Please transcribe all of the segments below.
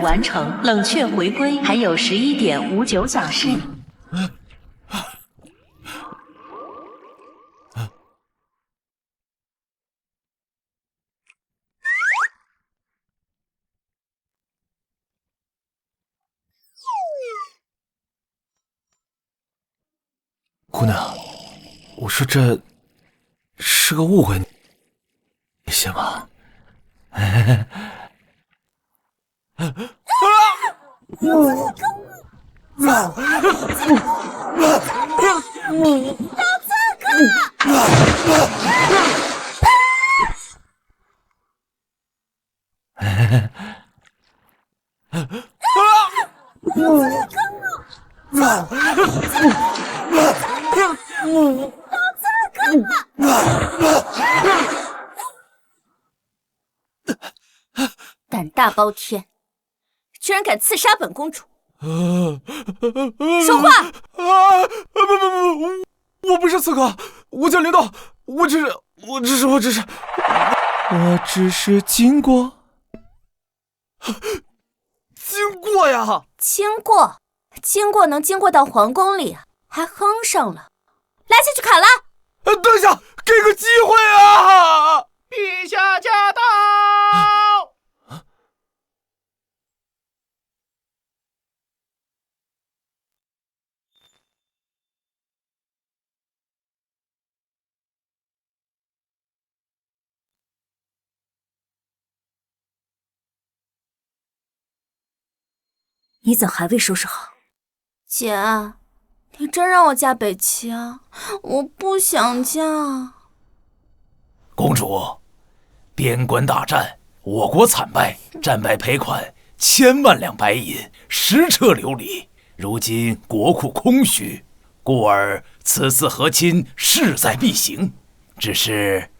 完成，冷却回归，还有11.59小时。姑娘，我说这是个误会，你信吗？胆大包天，居然敢刺杀本公主！说话！不，我不是刺客，我叫林道，我只是经过呀！经过能经过到皇宫里，还哼上了，拉下去砍了！等一下，给个机会啊！陛下驾到！你怎还未收拾好？姐，你真让我嫁北齐啊？我不想嫁。公主，边关大战，我国惨败，战败赔款1000万两白银，10车琉璃。如今国库空虚，故而此次和亲势在必行，只是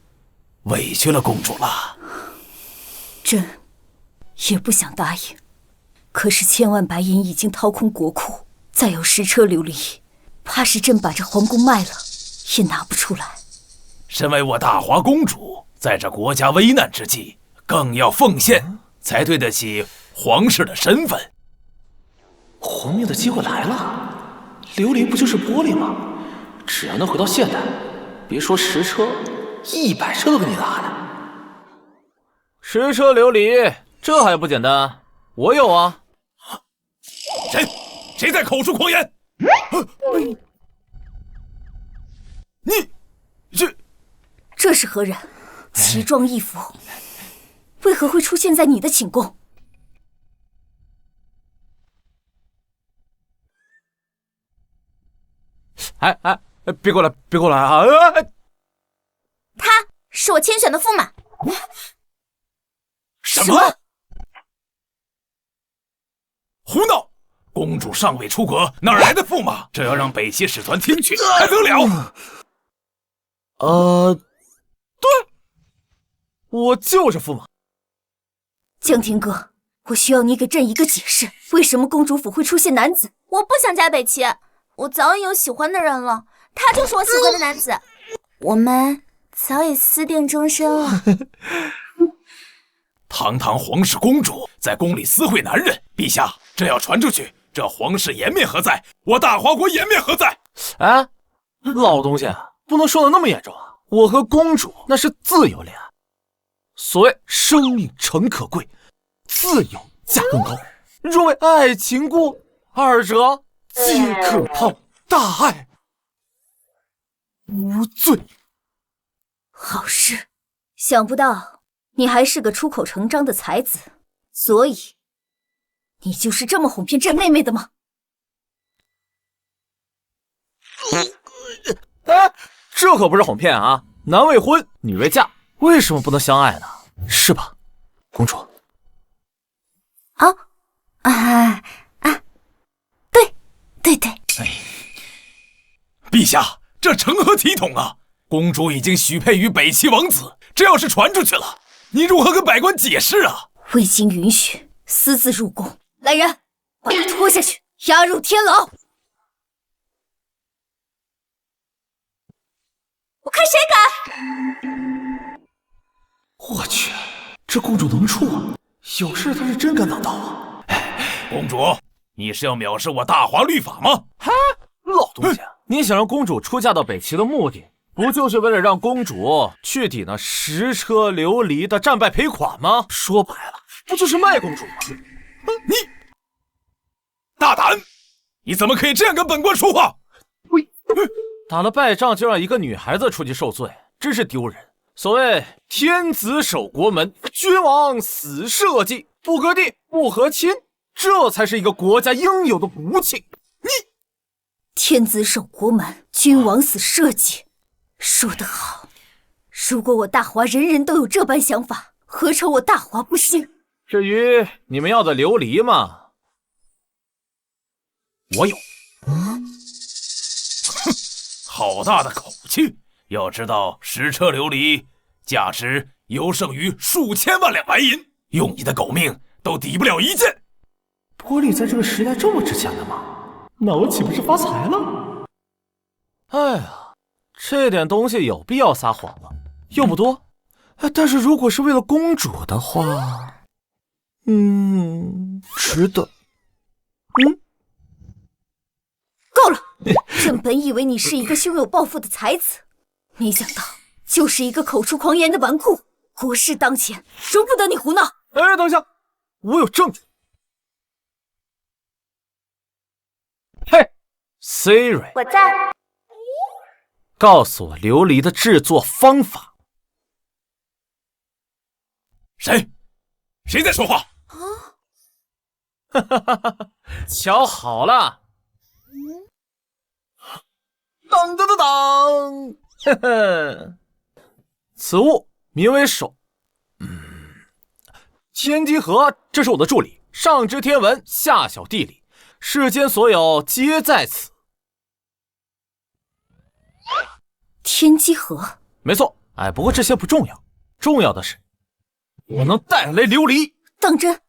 委屈了公主了。朕也不想答应，可是1000万白银已经掏空国库，再有10车琉璃，怕是朕把这皇宫卖了也拿不出来。身为我大华公主，在这国家危难之际，更要奉献，才对得起皇室的身份。活命的机会来了，琉璃不就是玻璃吗？只要能回到现代，别说10车，100车都给你拿来。 10车琉璃，这还不简单？我有啊！谁在口出狂言？这是何人？奇装异服，为何会出现在你的寝宫？别过来啊！他是我亲选的驸马。什么？胡闹！公主尚未出阁，哪来的驸马？这要让北齐使团听去，还得了？对，我就是驸马。江天哥，我需要你给朕一个解释，为什么公主府会出现男子？我不想嫁北齐，我早已有喜欢的人了，他就是我喜欢的男子，我们早已私定终身了。堂堂皇室公主在宫里私会男人，陛下，这要传出去，这皇室颜面何在？我大华国颜面何在？哎，老东西，不能说的那么严重啊！我和公主那是自由恋爱，所谓生命诚可贵，自由价更高。若为爱情故，二者皆可抛。大爱无罪。好事，想不到你还是个出口成章的才子，所以你就是这么哄骗朕妹妹的吗？哎，这可不是哄骗啊！男未婚，女未嫁，为什么不能相爱呢？是吧，公主？对。陛下，这成何体统啊！公主已经许配于北齐王子，这要是传出去了，你如何跟百官解释啊？未经允许私自入宫，来人，把他拖下去，押入天牢。我看谁敢！我去，这公主能处啊！有事她是真敢挡道啊！公主，你是要藐视我大华律法吗？老东家，你想让公主出嫁到北齐的目的，不就是为了让公主去抵那10车琉璃的战败赔款吗？说白了，不就是卖公主吗？你大胆！你怎么可以这样跟本官说话？打了败仗就让一个女孩子出去受罪，真是丢人。所谓天子守国门，君王死社稷，不割地，不和亲，这才是一个国家应有的骨气。天子守国门，君王死社稷，说得好。如果我大华人人都有这般想法，何愁我大华不兴？至于你们要的琉璃嘛，我有。好大的口气！要知道10车琉璃价值犹胜于数千万两白银，用你的狗命都抵不了一件。玻璃在这个时代这么值钱的吗？那我岂不是发财了？哎呀，这点东西有必要撒谎吗？又不多。但是如果是为了公主的话，值得。够了！朕本以为你是一个胸有抱负的才子，没想到就是一个口出狂言的纨绔。国事当前，容不得你胡闹。等一下，我有证据。嘿 ，Siri， 我在。告诉我琉璃的制作方法。谁在说话？瞧好了。当当当当，呵呵，此物名为手。天机盒，这是我的助理，上知天文，下晓地理，世间所有皆在此。天机盒，没错。不过这些不重要，重要的是我能带来琉璃。当真？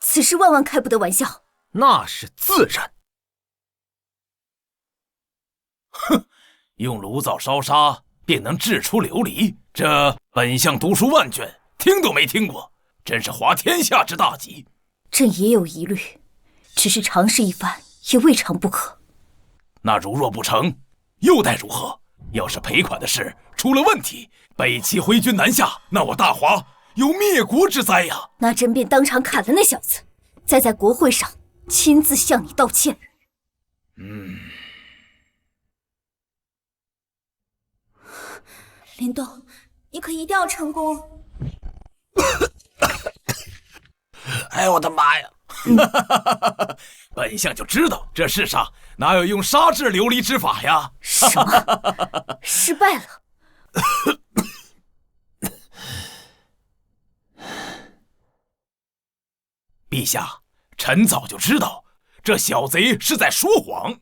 此事万万开不得玩笑。那是自然。哼，用炉灶烧沙便能制出琉璃，这本相读书万卷，听都没听过，真是滑天下之大稽。朕也有疑虑，只是尝试一番也未尝不可。那如若不成，又待如何？要是赔款的事出了问题，北齐挥军南下，那我大华有灭国之灾呀！那朕便当场砍了那小子，再在国会上亲自向你道歉。林动，你可一定要成功！哎，我的妈呀！本相就知道这世上哪有用沙制琉璃之法呀！什么？失败了？陛下，臣早就知道这小贼是在说谎。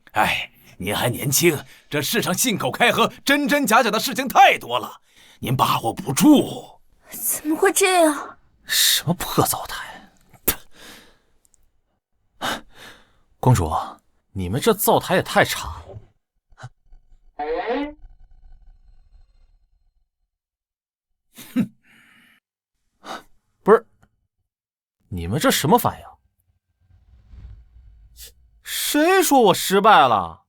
您还年轻，这世上信口开河、真真假假的事情太多了，您把握不住。怎么会这样？什么破灶台！公主，你们这灶台也太差了。哼，不是，你们这什么反应？谁说我失败了？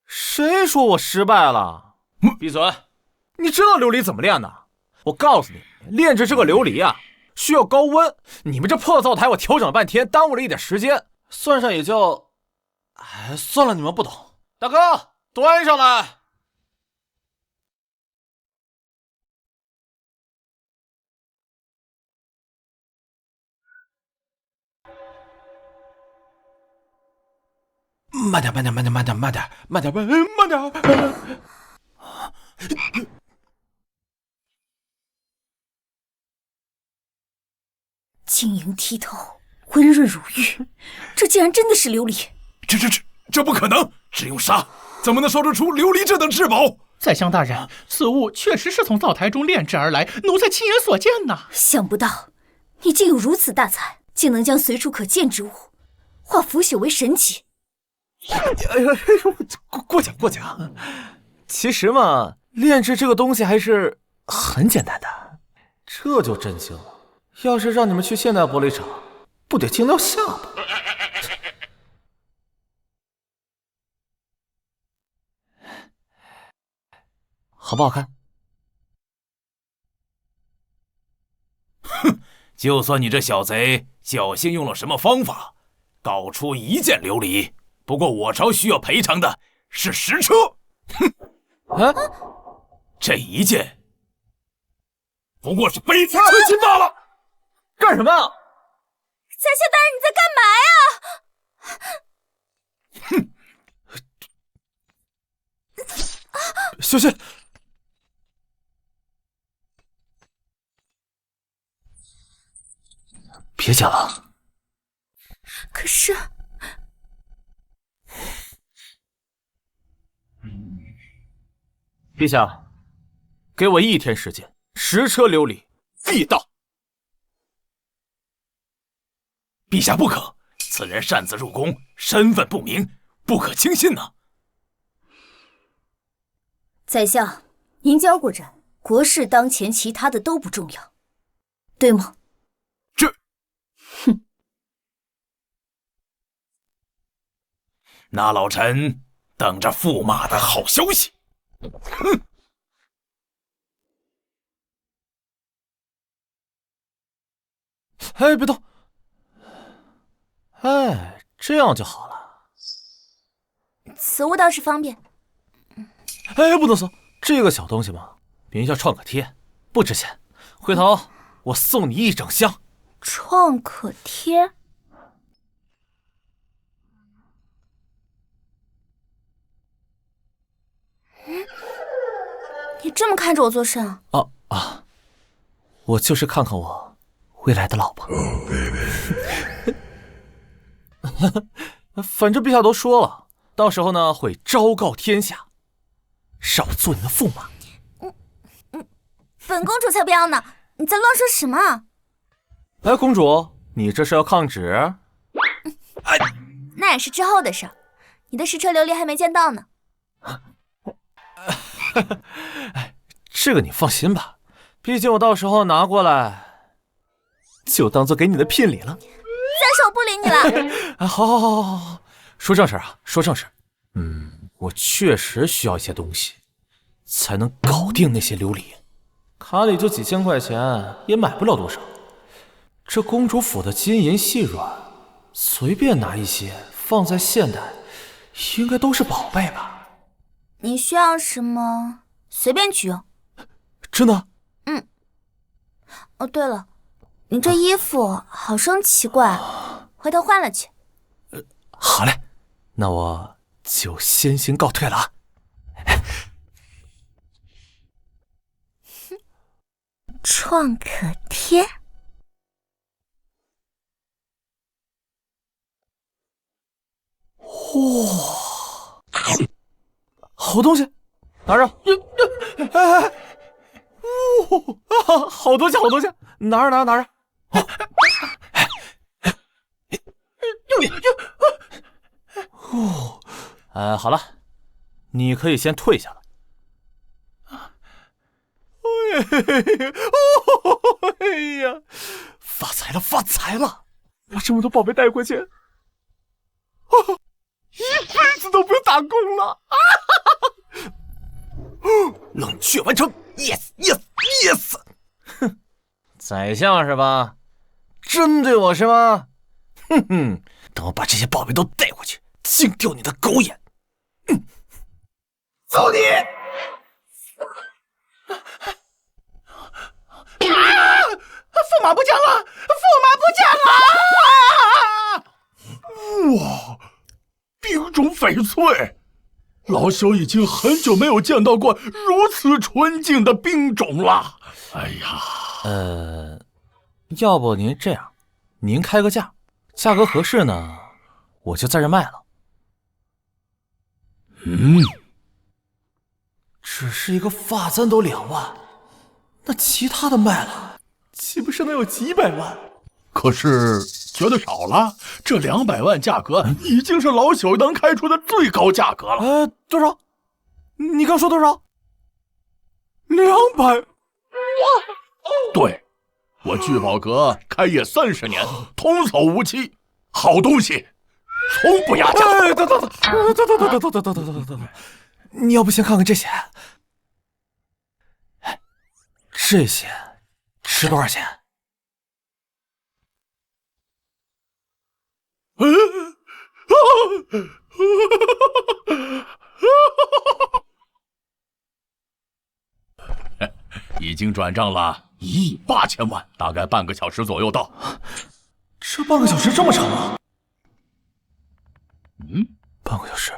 谁说我失败了？闭嘴！你知道琉璃怎么炼的？我告诉你，炼制这个琉璃啊，需要高温。你们这破灶台，我调整了半天，耽误了一点时间，算上也就……算了，你们不懂。大哥，端上来。慢点。晶莹剔透，温润如玉，这竟然真的是琉璃！这不可能！只用沙，怎么能烧制出琉璃这等至宝？宰相大人，此物确实是从灶台中炼制而来，奴才亲眼所见呐！想不到你竟有如此大才，竟能将随处可见之物化腐朽为神奇。过奖。其实嘛，炼制这个东西还是很简单的，这就震惊了。要是让你们去现代玻璃厂，不得惊掉下巴？好不好看？哼，就算你这小贼侥幸用了什么方法，搞出1件琉璃，不过我朝需要赔偿的是10车。哼，啊，这1件不过是杯子车金罢了。干什么啊？宰相大人，你在干嘛呀？小心！别讲了。可是，陛下，给我1天时间，10车琉璃必到。陛下不可，此人擅自入宫，身份不明，不可轻信呐。宰相，您交过朕，国事当前，其他的都不重要，对吗？哼！那老臣等着驸马的好消息。哼！哎，别动！哎，这样就好了。此物倒是方便。哎，不能送这个小东西嘛，名叫创可贴，不值钱。回头我送你1整箱。创可贴？你这么看着我做甚啊？我就是看看我未来的老婆。反正陛下都说了，到时候呢会昭告天下，让我做你的驸马。本公主才不要呢！你在乱说什么啊？哎，公主，你这是要抗旨？那也是之后的事儿。你的10车琉璃还没见到呢。这个你放心吧，毕竟我到时候拿过来，就当做给你的聘礼了。再说我不理你了。好，说正事啊，说正事。我确实需要一些东西，才能搞定那些琉璃。卡里就几千块钱，也买不了多少。这公主府的金银细软，随便拿一些放在现代，应该都是宝贝吧？你需要什么，随便取用。真的？哦，对了，你这衣服好生奇怪，回头换了去。好嘞，那我就先行告退了啊。创可贴。哇，好东西，拿着。好东西，好东西，拿着，拿着。好了，你可以先退下了。哎呀，发财了，发财了！把这么多宝贝带回去，一辈子都不用打工了。冷却完成 ，yes。哼，宰相是吧？针对我是吗？等我把这些宝贝都带回去，净掉你的狗眼！走你！驸马不讲了，哇，冰种翡翠，老朽已经很久没有见到过如此纯净的冰种了。哎呀，要不您这样，您开个价，价格合适呢，我就在这卖了。只是一个发簪都2万，那其他的卖了，岂不是能有几百万？可是觉得少了，这200万价格已经是老朽能开出的最高价格了。多少？你刚说多少？200万？对，我聚宝阁开业30年，童叟无欺，好东西从不压价。等，你要不先看看这些？这些值多少钱？已经转账了1亿8千万，大概半个小时左右到。这半个小时这么长啊？半个小时。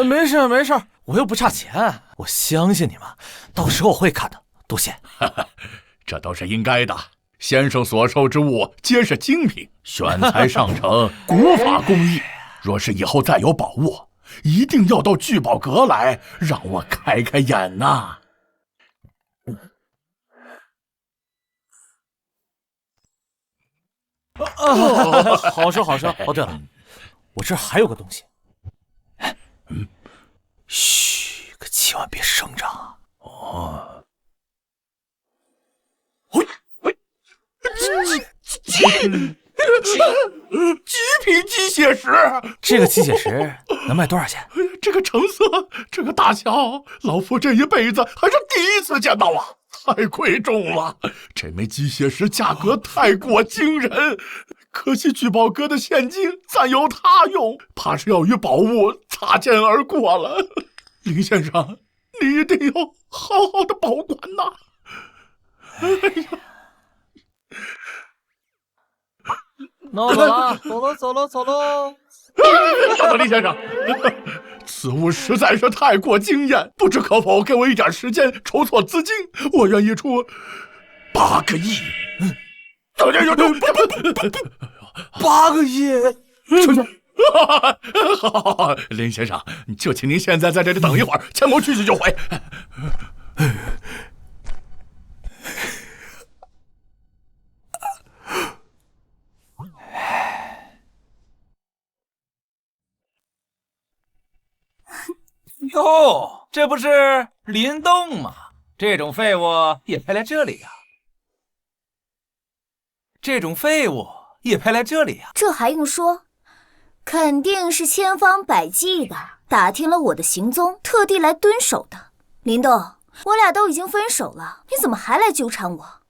没事，我又不差钱，我相信你们，到时候我会看的，多谢。这都是应该的。先生所售之物皆是精品，选材上乘，古法工艺。若是以后再有宝物，一定要到聚宝阁来，让我开开眼呐。好说。哦，对了，我这儿还有个东西。嘘，可千万别声张啊！极品鸡血石，这个鸡血石能卖多少钱？这个成色，这个大小，老夫这一辈子还是第一次见到啊！太贵重了，这枚鸡血石价格太过惊人，可惜聚宝阁的现金暂由他用，怕是要与宝物擦肩而过了。林先生，你一定要好好的保管呐！哎呀！那我走了，走了。稍等，林先生，此物实在是太过惊艳，不知可否给我一点时间筹措资金？我愿意出8个亿。8个亿，出去。好，林先生，就请您现在在这里等一会儿，钱某去就回。哟，这不是林动吗？这种废物也派来这里呀？这还用说？肯定是千方百计的打听了我的行踪，特地来蹲守的。林动，我俩都已经分手了，你怎么还来纠缠我？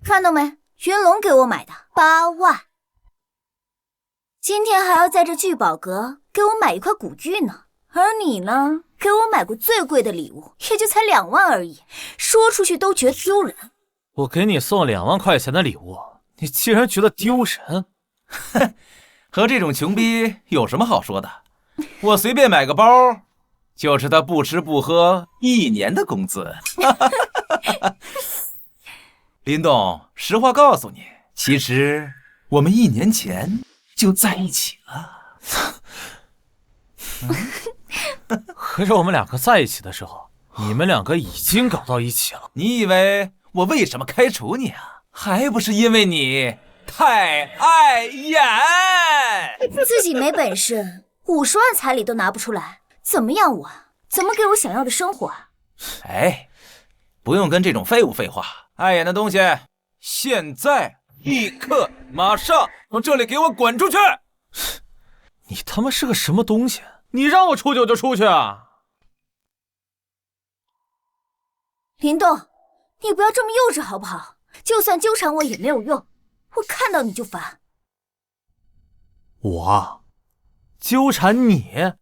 看到没，云龙给我买的8万，今天还要在这聚宝阁给我买一块古玉呢。而你呢，给我买过最贵的礼物，也就才2万而已，说出去都觉得丢人。我给你送2万块钱的礼物，你竟然觉得丢人？和这种穷逼有什么好说的？我随便买个包，就是他不吃不喝1年的工资。林动，实话告诉你，其实我们1年前就在一起了。可是我们2个在一起的时候，你们2个已经搞到一起了。你以为我为什么开除你啊？还不是因为你太碍眼。自己没本事，50万彩礼都拿不出来，怎么养我？怎么给我想要的生活啊？哎，不用跟这种废物废话。碍眼的东西，现在立刻马上从这里给我滚出去！你他妈是个什么东西？你让我出去我就出去啊！林动，你不要这么幼稚好不好？就算纠缠我也没有用，我看到你就烦。我纠缠你？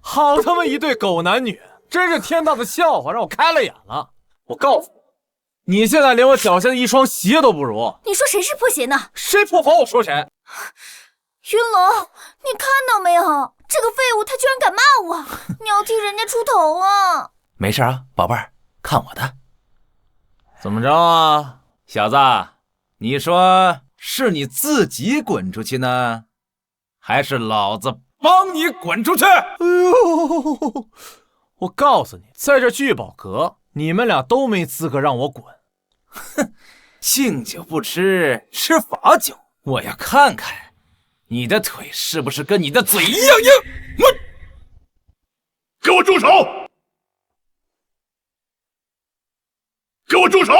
好他妈一对狗男女，真是天大的笑话，让我开了眼了。我告诉你，你现在连我脚下的一双鞋都不如。你说谁是破鞋呢？谁破防我说谁。云龙，你看到没有？这个废物他居然敢骂我，你要替人家出头啊！没事啊，宝贝儿，看我的。怎么着啊，小子？你说是你自己滚出去呢，还是老子帮你滚出去？哎呦，我告诉你，在这聚宝阁，你们俩都没资格让我滚。哼，敬酒不吃吃罚酒，我要看看你的腿是不是跟你的嘴一样硬？给我住手！给我住手！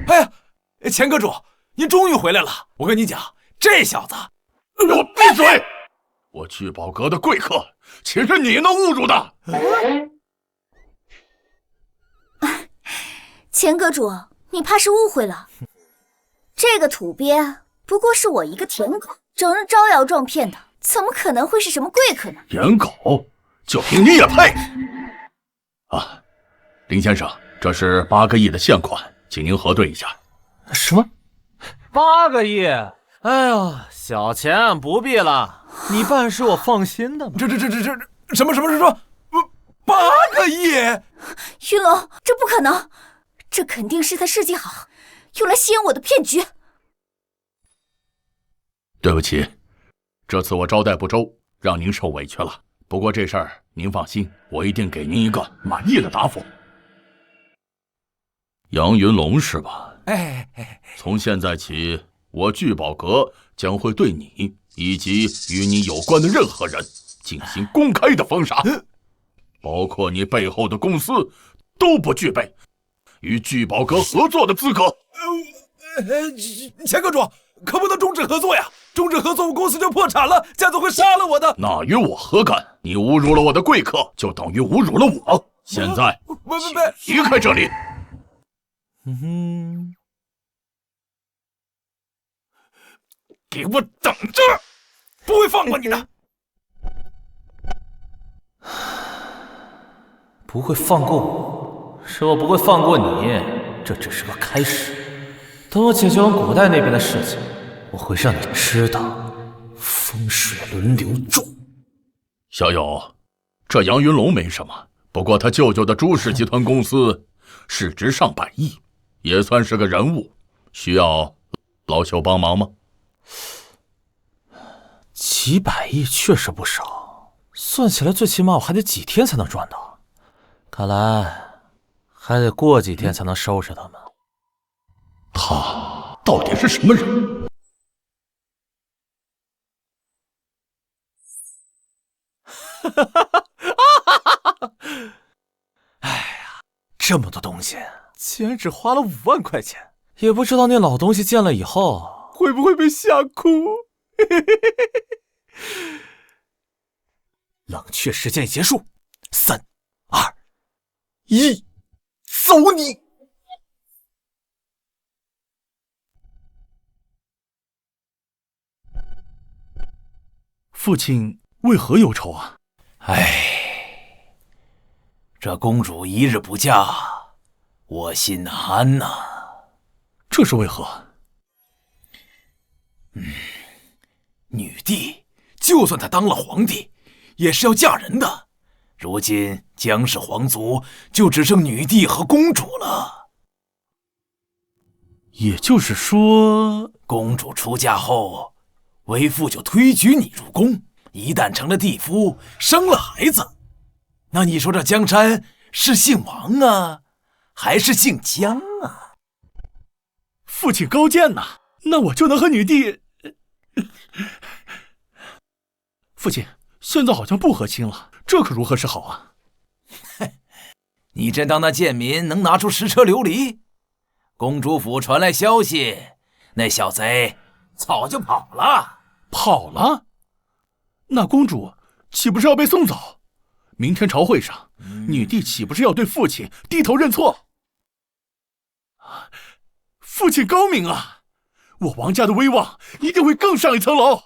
哎呀，钱阁主，您终于回来了！我跟你讲，这小子，给我闭嘴！我聚宝阁的贵客，岂是你能侮辱的？钱阁主，你怕是误会了。这个土鳖不过是我一个舔狗，整日招摇撞骗的，怎么可能会是什么贵客呢？舔狗，就凭你也配？啊，林先生，这是8个亿的现款，请您核对一下。什么？8个亿？哎呀，小钱不必了，你办事我放心的嘛。这什么？8个亿？云龙，这不可能，这肯定是他设计好，用来吸引我的骗局。对不起，这次我招待不周，让您受委屈了。不过这事儿您放心，我一定给您一个满意的答复。杨云龙是吧？从现在起，我聚宝阁将会对你以及与你有关的任何人进行公开的封杀，包括你背后的公司都不具备与聚宝阁合作的资格。钱阁主，可不能终止合作呀！终止合作，我公司就破产了，家族会杀了我的。那与我何干？你侮辱了我的贵客，就等于侮辱了我。现在，离开这里。给我等着，不会放过你的。不会放过我，是我不会放过你，这只是个开始。等我解决完古代那边的事情，我会让你知道风水轮流转。小友，这杨云龙没什么，不过他舅舅的朱氏集团公司市值上百亿，也算是个人物，需要老朽帮忙吗？几百亿确实不少，算起来最起码我还得几天才能赚到，看来还得过几天才能收拾他们。他到底是什么人？哎呀，这么多东西，竟然只花了5万块钱，也不知道那老东西见了以后会不会被吓哭。冷却时间已结束，3、2、1，走你！父亲为何忧愁啊？这公主一日不嫁，我心难安呐。这是为何？女帝就算她当了皇帝，也是要嫁人的。如今江氏皇族就只剩女帝和公主了。也就是说，公主出嫁后，为父就推举你入宫，一旦成了帝夫，生了孩子，那你说这江山是姓王啊，还是姓江啊？父亲高见呐，那我就能和女帝……父亲，现在好像不和亲了，这可如何是好啊？你真当那贱民能拿出10车琉璃？公主府传来消息，那小贼早就跑了。跑了？那公主岂不是要被送走？明天朝会上，女帝岂不是要对父亲低头认错？父亲高明啊，我王家的威望一定会更上一层楼。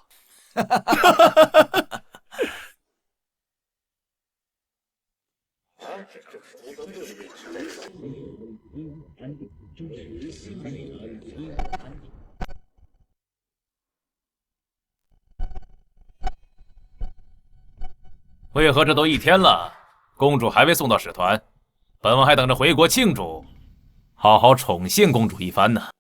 为何这都1天了，公主还未送到使团？本王还等着回国庆祝，好好宠幸公主一番呢。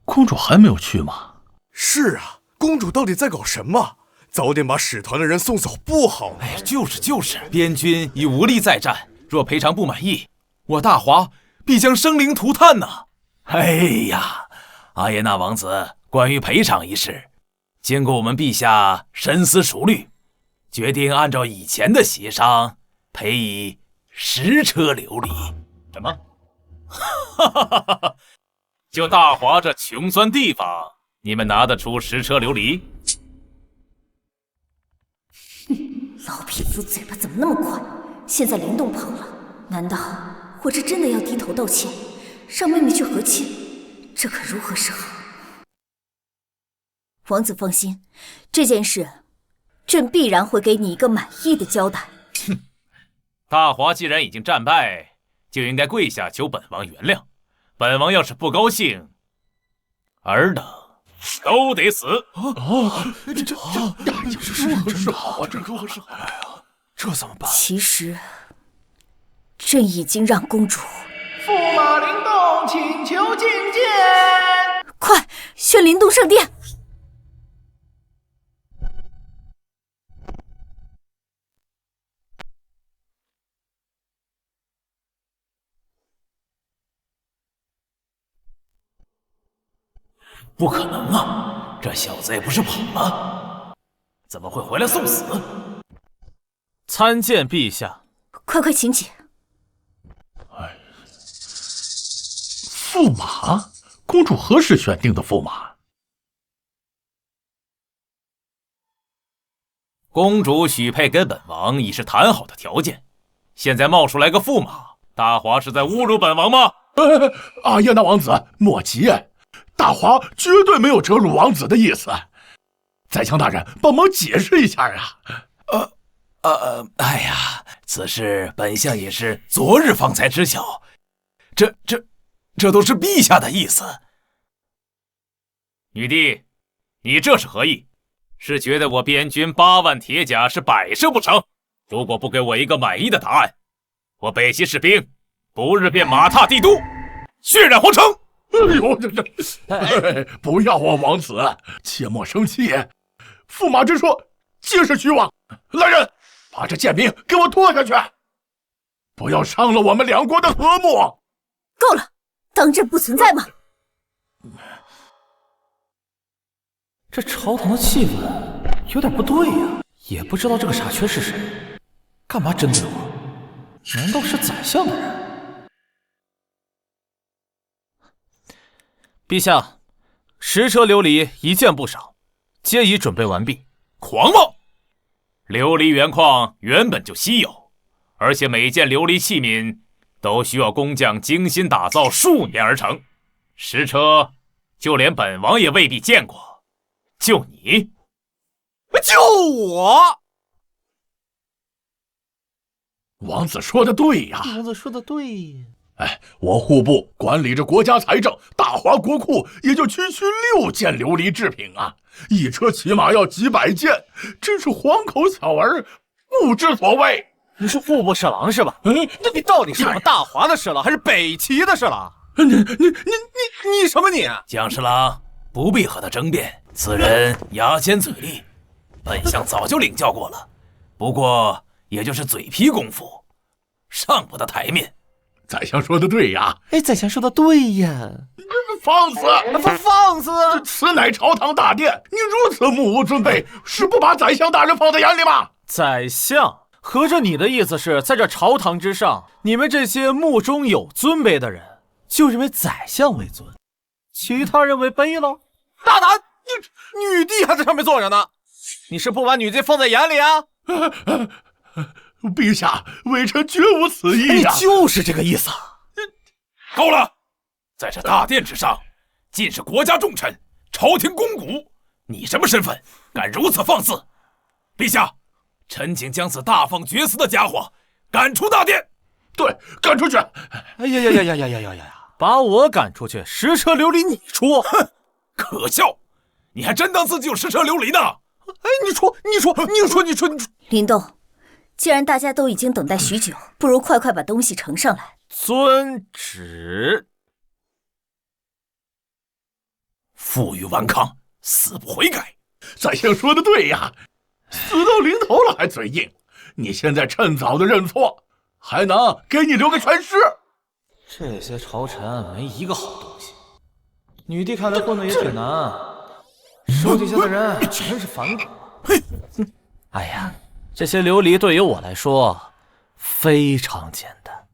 公主还没有去吗？是啊，公主到底在搞什么？早点把使团的人送走不好吗？就是，边军已无力再战，若赔偿不满意，我大华必将生灵涂炭呐！哎呀，阿耶纳王子，关于赔偿一事，经过我们陛下深思熟虑，决定按照以前的协商，赔以10车琉璃。什么？哈哈哈哈！就大华这穷酸地方，你们拿得出10车琉璃？老匹夫嘴巴怎么那么快？现在灵动跑了，难道我这真的要低头道歉，让妹妹去和亲？这可如何是好？王子放心，这件事朕必然会给你一个满意的交代。哼，大华既然已经战败，就应该跪下求本王原谅。本王要是不高兴，尔等都得死。这如何是好啊？这如何是好？哎呀，这怎么办？其实，朕已经让公主驸马灵动，请求觐见。快宣灵动圣殿。不可能啊！这小子也不是跑了，怎么会回来送死？参见陛下。快请起。驸马，公主何时选定的驸马？公主许配给本王已是谈好的条件，现在冒出来个驸马，大华是在侮辱本王吗？阿耶纳王子，莫急，大华绝对没有折辱王子的意思。宰相大人，帮忙解释一下啊！哎呀，此事本相也是昨日方才知晓，这都是陛下的意思。女帝，你这是何意？是觉得我边军8万铁甲是摆设不成？如果不给我一个满意的答案，我北齐士兵不日便马踏帝都，血染皇城。哎呦，不要啊，王子，切莫生气。驸马之说皆是虚妄。来人，把这贱民给我拖下去，不要伤了我们两国的和睦。够了，当朕不存在吗？这朝堂的气氛有点不对呀，也不知道这个傻缺是谁，干嘛针对我？难道是宰相的人？陛下，10车琉璃一件不少，皆已准备完毕。狂妄！琉璃原矿原本就稀有，而且每件琉璃器皿都需要工匠精心打造数年而成，10车就连本王也未必见过。就你，就我！王子说的对呀，王子说的对。我户部管理着国家财政，大华国库也就区6件琉璃制品啊，一车起码要几百件，真是黄口小儿不知所谓。你是户部侍郎是吧？那你到底是我们大华的侍郎，还是北齐的侍郎？你什么你？蒋侍郎不必和他争辩，此人牙尖嘴利，本相早就领教过了，不过也就是嘴皮功夫，上不得台面。宰相说的对呀！宰相说的对呀！放肆！放肆！此乃朝堂大殿，你如此目无尊卑，是不把宰相大人放在眼里吗？宰相，合着你的意思是在这朝堂之上，你们这些目中有尊卑的人，就认为宰相为尊，其他人为卑了？大胆！女帝还在上面坐着呢，你是不把女帝放在眼里啊？陛下，微臣绝无此意呀！你就是这个意思。够了！在这大殿之上，尽是国家重臣、朝廷公骨，你什么身份，敢如此放肆？陛下，臣请将此大放厥词的家伙赶出大殿。对，赶出去！哎呀！把我赶出去，10车琉璃你出！哼，可笑！你还真当自己有10车琉璃呢？你说！林动。既然大家都已经等待许久，不如快把东西呈上来。遵旨。负隅顽抗，死不悔改。宰相说的对呀，死到临头了还嘴硬。你现在趁早的认错，还能给你留个全尸。这些朝臣没一个好东西。女帝看来混的也挺难，手底下的人全是反骨。哎呀，这些琉璃对于我来说非常简单。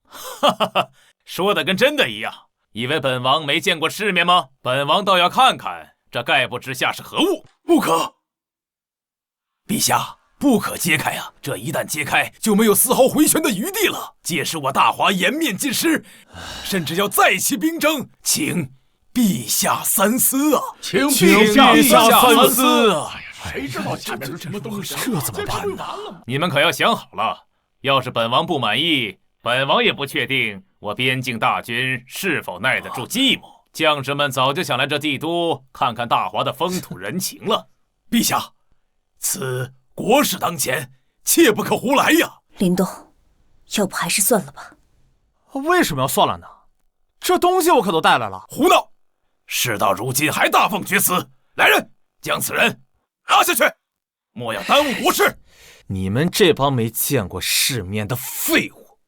哈哈哈，说的跟真的一样。以为本王没见过世面吗？本王倒要看看这盖布之下是何物。不可！陛下，不可揭开啊！这一旦揭开，就没有丝毫回旋的余地了。届时我大华颜面尽失，甚至要再起兵争，请陛下三思啊！请陛下三思啊！谁知道下面是什么东西？这怎么办呢？你们可要想好了，要是本王不满意，本王也不确定我边境大军是否耐得住寂寞。将士们早就想来这帝都看看大华的风土人情了。陛下，此国事当前，切不可胡来呀！林动，要不还是算了吧。为什么要算了呢？这东西我可都带来了。胡闹！事到如今还大放厥词！来人，将此人拉下去，莫要耽误国事。你们这帮没见过世面的废物，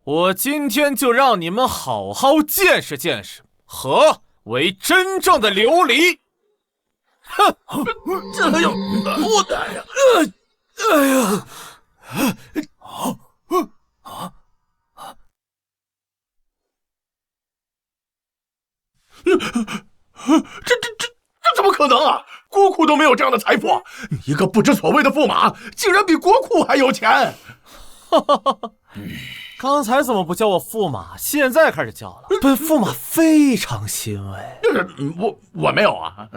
我今天就让你们好好见识见识何为真正的琉璃。哼，这还有不得呀！这怎么可能啊！国库都没有这样的财富，你一个不知所谓的驸马，竟然比国库还有钱！刚才怎么不叫我驸马？现在开始叫了，本驸马非常欣慰。我没有啊！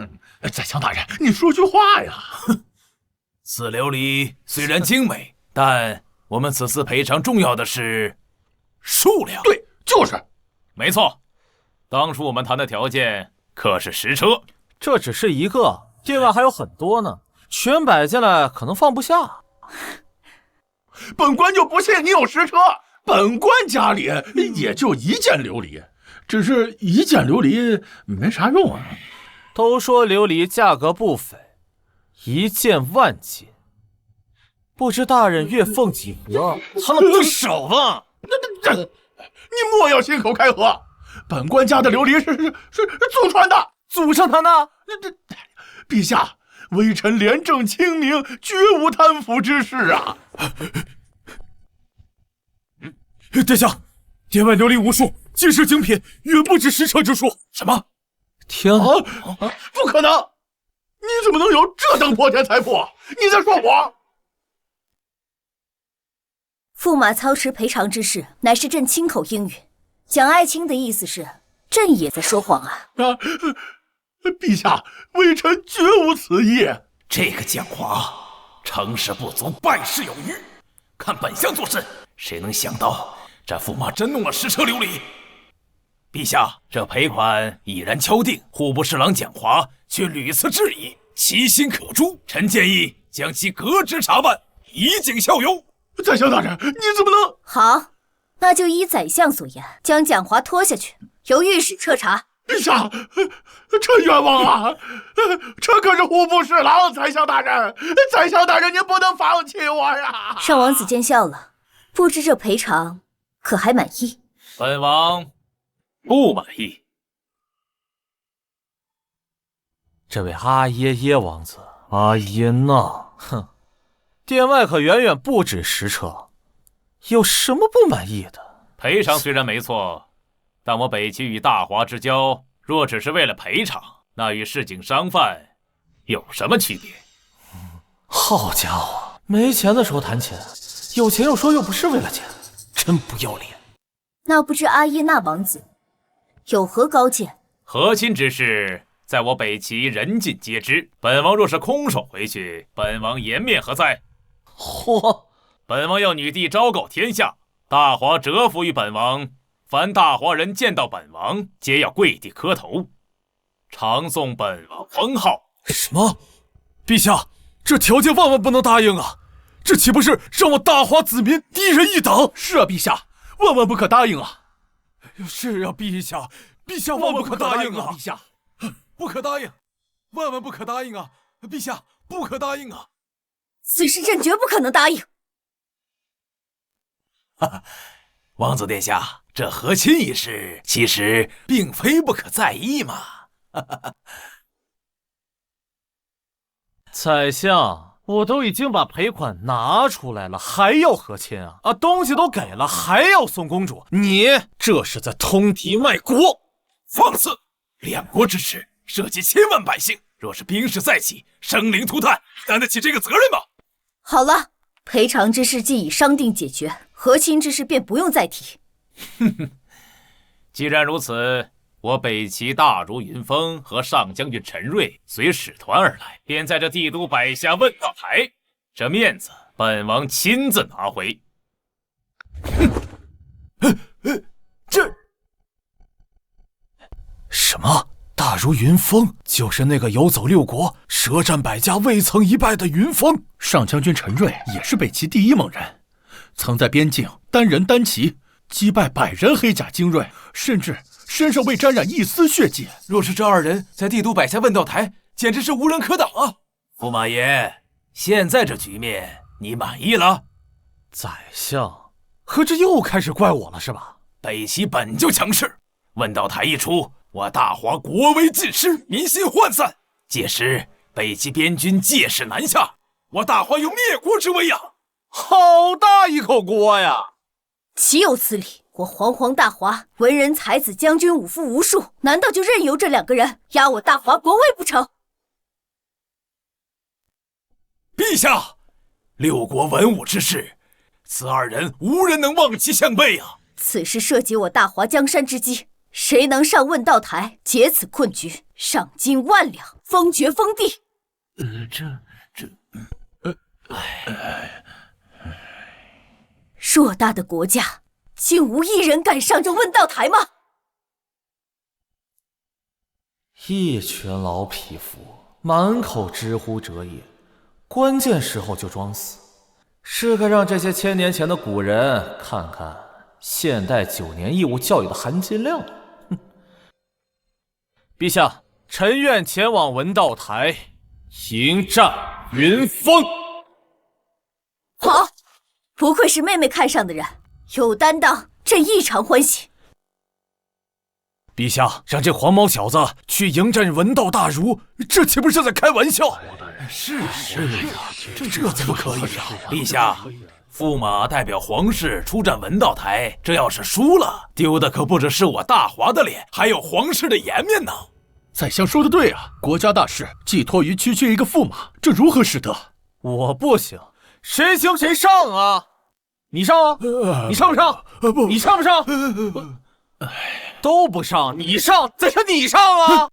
宰相大人，你说句话呀！此琉璃虽然精美，但我们此次赔偿重要的是数量。对，就是。没错，当初我们谈的条件可是10车。这只是一个，另外还有很多呢，全摆进来可能放不下。本官就不信你有10车，本官家里也就1件琉璃，只是1件琉璃没啥用啊。都说琉璃价格不菲，1件万金，不知大人月俸几何？藏了不少吧？你莫要信口开河，本官家的琉璃是祖传的。祖上谈的？陛下，微臣廉政清明，绝无贪腐之事啊！殿下，殿外琉璃无数，尽是精品，远不止10车之数。什么？天啊！不可能！你怎么能有这等破天财富？你在说谎！驸马操持赔偿之事，乃是朕亲口应允。蒋爱卿的意思是，朕也在说谎啊！陛下，微臣绝无此意。这个蒋华，成事不足，败事有余。看本相做甚？谁能想到这驸马真弄了10车琉璃？陛下，这赔款已然敲定，户部侍郎蒋华却屡次质疑，其心可诛。臣建议将其革职查办，以儆效尤。宰相大人，你怎么能……好，那就依宰相所言，将蒋华拖下去，由御史彻查。陛下，臣冤枉啊！这可是户部侍郎，宰相大人，宰相大人，您不能放弃我呀！上王子见笑了，不知这赔偿可还满意？本王不满意。这位阿耶耶王子，阿耶娜，哼，殿外可远远不止10车，有什么不满意的？赔偿虽然没错，但我北齐与大华之交，若只是为了赔偿，那与市井商贩有什么区别？好家伙，没钱的时候谈钱，有钱又说又不是为了钱，真不要脸。那不知阿耶娜王子有何高见？核心之事，在我北齐人尽皆知。本王若是空手回去，本王颜面何在？嚯！本王要女帝昭告天下，大华折服于本王。凡大华人见到本王，皆要跪地磕头，常颂本王封号。什么？陛下，这条件万万不能答应啊！这岂不是让我大华子民低人一等？是啊，陛下，万万不可答应啊！是啊，陛下，陛下万万不可答应啊！陛下，不可答应，万万不可答应啊！陛下，不可答应啊！此事朕绝不可能答应。哈哈，王子殿下，这和亲一事其实并非不可在意嘛。哈哈。宰相，我都已经把赔款拿出来了，还要和亲啊？啊，东西都给了，还要送公主？你这是在通敌卖国！放肆！两国之事涉及千万百姓，若是兵事再起，生灵涂炭，担得起这个责任吗？好了，赔偿之事既已商定解决，和亲之事便不用再提。哼哼，既然如此，我北齐大儒云峰和上将军陈瑞随使团而来，便在这帝都摆下问道台，这面子本王亲自拿回。这什么？大儒云峰就是那个游走六国、舌战百家未曾一败的云峰。上将军陈瑞也是北齐第一猛人，曾在边境单人单骑击败100人黑甲精锐，甚至身上未沾染一丝血迹。若是这二人在帝都摆下问道台，简直是无人可挡啊！驸马爷，现在这局面你满意了？宰相，合着又开始怪我了是吧？北齐本就强势，问道台一出，我大华国威尽失，民心涣散。届时北齐边军借势南下，我大华有灭国之威呀！好大一口锅呀！岂有此理！我煌煌大华，文人才子，将军武夫无数，难道就任由这2个人压我大华国威不成？陛下，六国文武之事，此二人无人能望其项背啊！此事涉及我大华江山之基，谁能上问道台解此困局，赏金10000两，封爵封地。偌大的国家，竟无一人敢上这问道台吗？一群老匹夫，满口知乎者也，关键时候就装死，是该让这些1000年前的古人看看现代9年义务教育的含金量。哼！陛下，臣愿前往文道台迎战云峰。好，不愧是妹妹看上的人，有担当，朕异常欢喜。陛下让这黄毛小子去迎战文道大儒，这岂不是在开玩笑？是呀，这怎么可以啊！陛下，驸马代表皇室出战文道台，这要是输了，丢的可不只是我大华的脸，还有皇室的颜面呢。宰相说的对啊，国家大事寄托于区区一个驸马，这如何使得？我不行，谁行谁上啊！你上啊！你上不上？不，你上不上？都不上，你上，再是你上啊！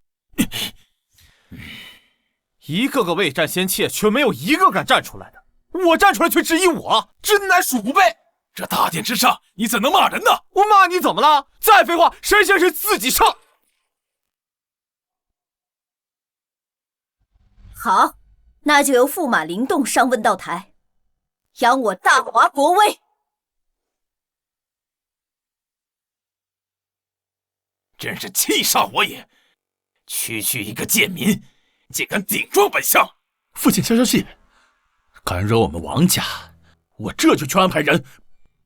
一个个未战先怯，却没有一个敢站出来的。我站出来却质疑我，真乃鼠辈！这大殿之上，你怎能骂人呢？我骂你怎么了？再废话，谁先谁自己上。好，那就由驸马灵动上问道台，扬我大华国威。真是气煞我也！区区一个贱民，竟敢顶撞本相！父亲消消气，敢惹我们王家，我这就去安排人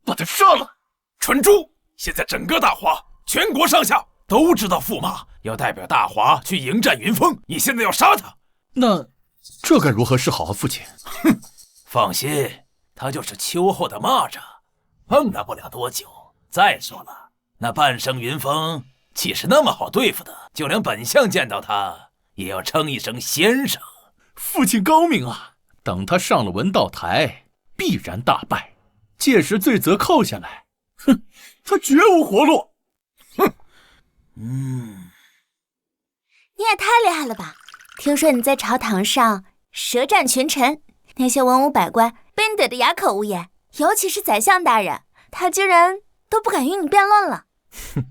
把他杀了。蠢猪！现在整个大华，全国上下都知道驸马要代表大华去迎战云峰，你现在要杀他，那这该如何是好啊，父亲？哼，放心，他就是秋后的蚂蚱，碰他不了多久。再说了，那半生云峰岂是那么好对付的？就连本相见到他，也要称一声先生。父亲高明啊！等他上了文道台，必然大败，届时罪责扣下来，哼，他绝无活路。哼，你也太厉害了吧！听说你在朝堂上舌战群臣，那些文武百官被你怼得哑口无言，尤其是宰相大人，他居然都不敢与你辩论了。哼，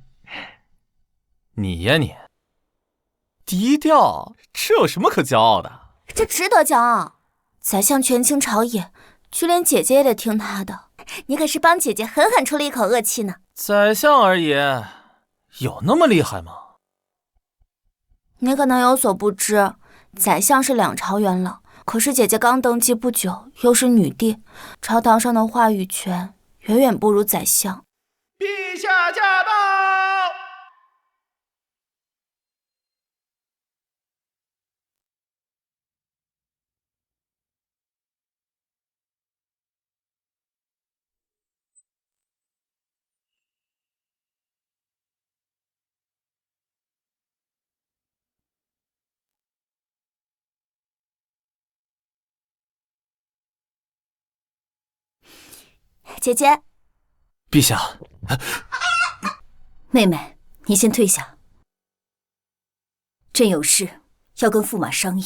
你呀你，低调，这有什么可骄傲的？这值得骄傲。宰相权倾朝野，就连姐姐也得听他的。你可是帮姐姐狠狠出了一口恶气呢。宰相而已，有那么厉害吗？你可能有所不知，宰相是2朝元老，可是姐姐刚登基不久，又是女帝，朝堂上的话语权远远不如宰相。陛下驾到！姐姐，陛下，妹妹，你先退下，朕有事要跟驸马商议。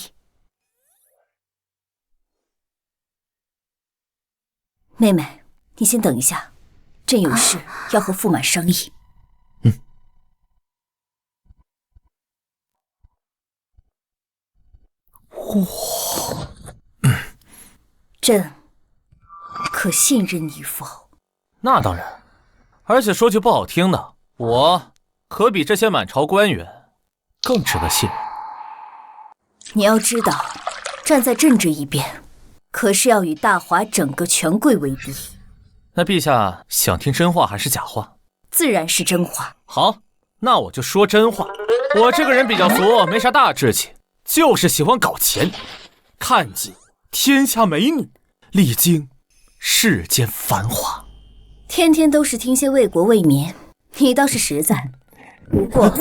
妹妹，你先等一下，朕有事要和驸马商议。朕可信任你否？那当然，而且说句不好听的，我可比这些满朝官员更值得信任。你要知道，站在朕这一边，可是要与大华整个权贵为敌。那陛下想听真话还是假话？自然是真话。好，那我就说真话。我这个人比较俗，没啥大志气，就是喜欢搞钱，看尽天下美女，历经世间繁华。天天都是听些为国为民，你倒是实在。不过，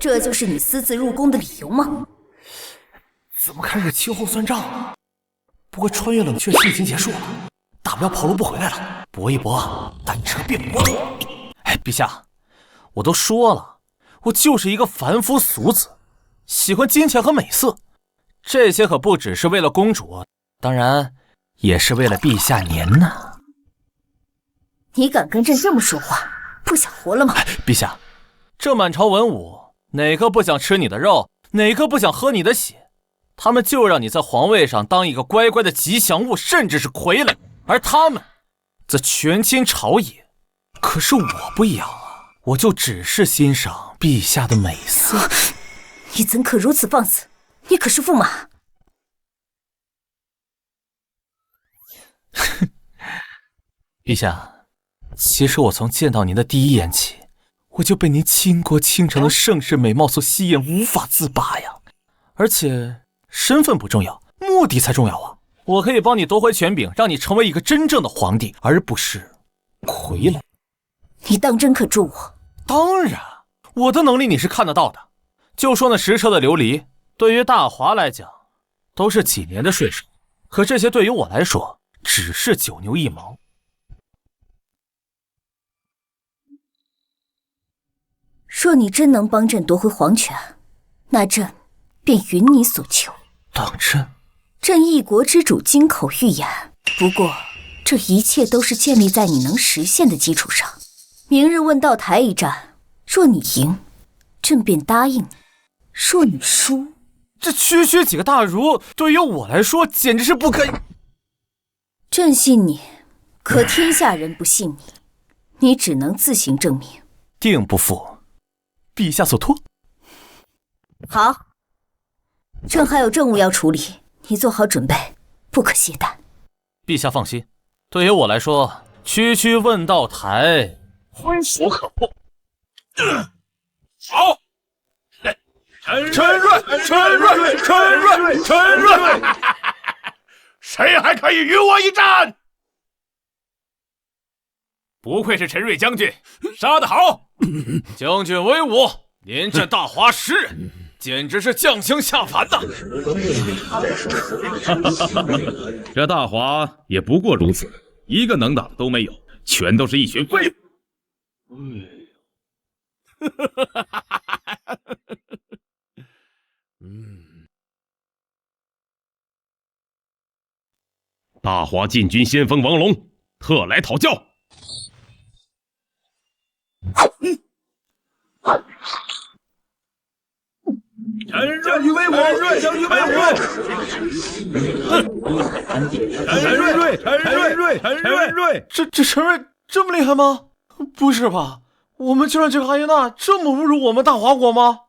这就是你私自入宫的理由吗？怎么开始秋后算账？不过穿越冷却事情结束了，大不了跑路不回来了，搏一搏，单车变魔力。哎，陛下，我都说了，我就是一个凡夫俗子，喜欢金钱和美色，这些可不只是为了公主，当然也是为了陛下您呢。你敢跟朕这么说话，不想活了吗？陛下，这满朝文武哪个不想吃你的肉，哪个不想喝你的血？他们就让你在皇位上当一个乖乖的吉祥物，甚至是傀儡，而他们则权倾朝野。可是我不一样啊，我就只是欣赏陛下的美色。你怎可如此放肆？你可是驸马。陛下，其实我从见到您的第一眼起，我就被您倾国倾城的盛世美貌所吸引，无法自拔呀。而且身份不重要，目的才重要啊！我可以帮你夺回权柄，让你成为一个真正的皇帝，而不是傀儡。你当真可助我？当然，我的能力你是看得到的。就说那10车的琉璃，对于大华来讲，都是几年的税收，可这些对于我来说，只是9牛1毛。若你真能帮朕夺回皇权，那朕便允你所求。当真？朕一国之主金口玉言，不过这一切都是建立在你能实现的基础上。明日问道台一战，若你赢，朕便答应你；若你输，这区几个大儒对于我来说简直是不可以。朕信你，可天下人不信你，你只能自行证明。定不负陛下所托。好，朕还有政务要处理，你做好准备，不可懈怠。陛下放心，对于我来说，区问道台非我可破。好，陈瑞，谁还可以与我一战？不愧是陈瑞将军，杀得好！将军威武，连战大华10人，简直是将星下凡呐！这大华也不过如此，一个能打的都没有，全都是一群废物。大华禁军先锋王龙特来讨教。陈瑞威武，将军威武！陈瑞，这陈瑞这么厉害吗？不是吧？我们就让这个阿耶娜这么侮辱我们大华国吗？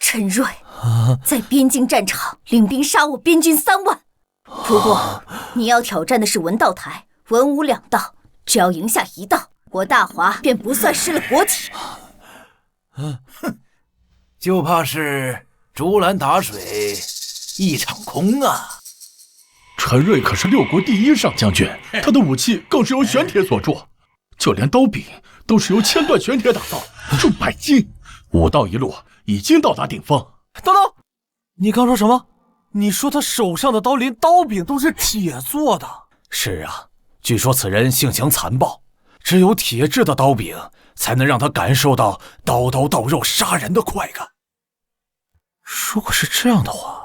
陈瑞在边境战场领兵杀我边军3万。如果你要挑战的是文道台、文武2道，只要赢下1道，我大华便不算失了国体。就怕是竹篮打水一场空啊！陈瑞可是6国第1上将军，他的武器更是由玄铁所铸，就连刀柄都是由千段玄铁打造，重100斤。武道一路已经到达顶峰。等等，你刚说什么？你说他手上的刀连刀柄都是铁做的？是啊，据说此人性情残暴，只有铁制的刀柄才能让他感受到刀刀到肉杀人的快感。如果是这样的话，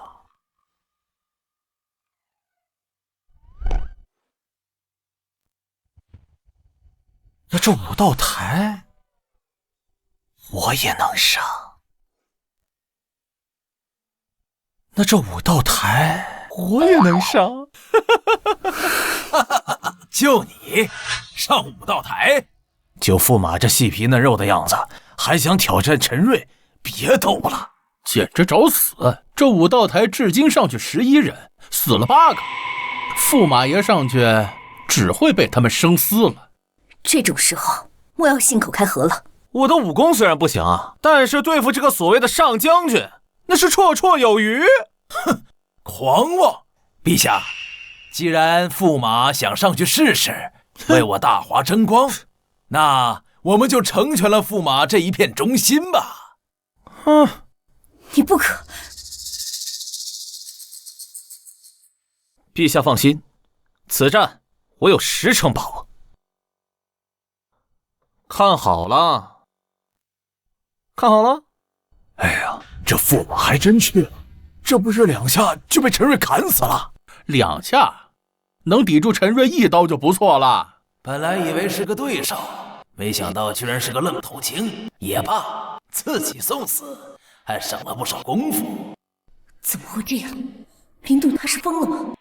那这武道台我也能上。那这武道台我也能上。就你上武道台？就驸马这细皮嫩肉的样子，还想挑战陈瑞？别逗了，简直找死！这武道台至今上去11人，死了8个。驸马爷上去只会被他们生撕了。这种时候，我要信口开河了。我的武功虽然不行啊，但是对付这个所谓的上将军，那是绰绰有余。哼，狂妄！陛下，既然驸马想上去试试，为我大华争光，那我们就成全了驸马这一片忠心吧。你不可！陛下放心，此战我有10成把握。看好了，看好了。哎呀，这驸马还真去了，这不是2下就被陈瑞砍死了？2下能抵住陈瑞1刀就不错了。本来以为是个对手，没想到居然是个愣头青。也罢，自己送死，还省了不少功夫。怎么会这样？林动他是疯了吗？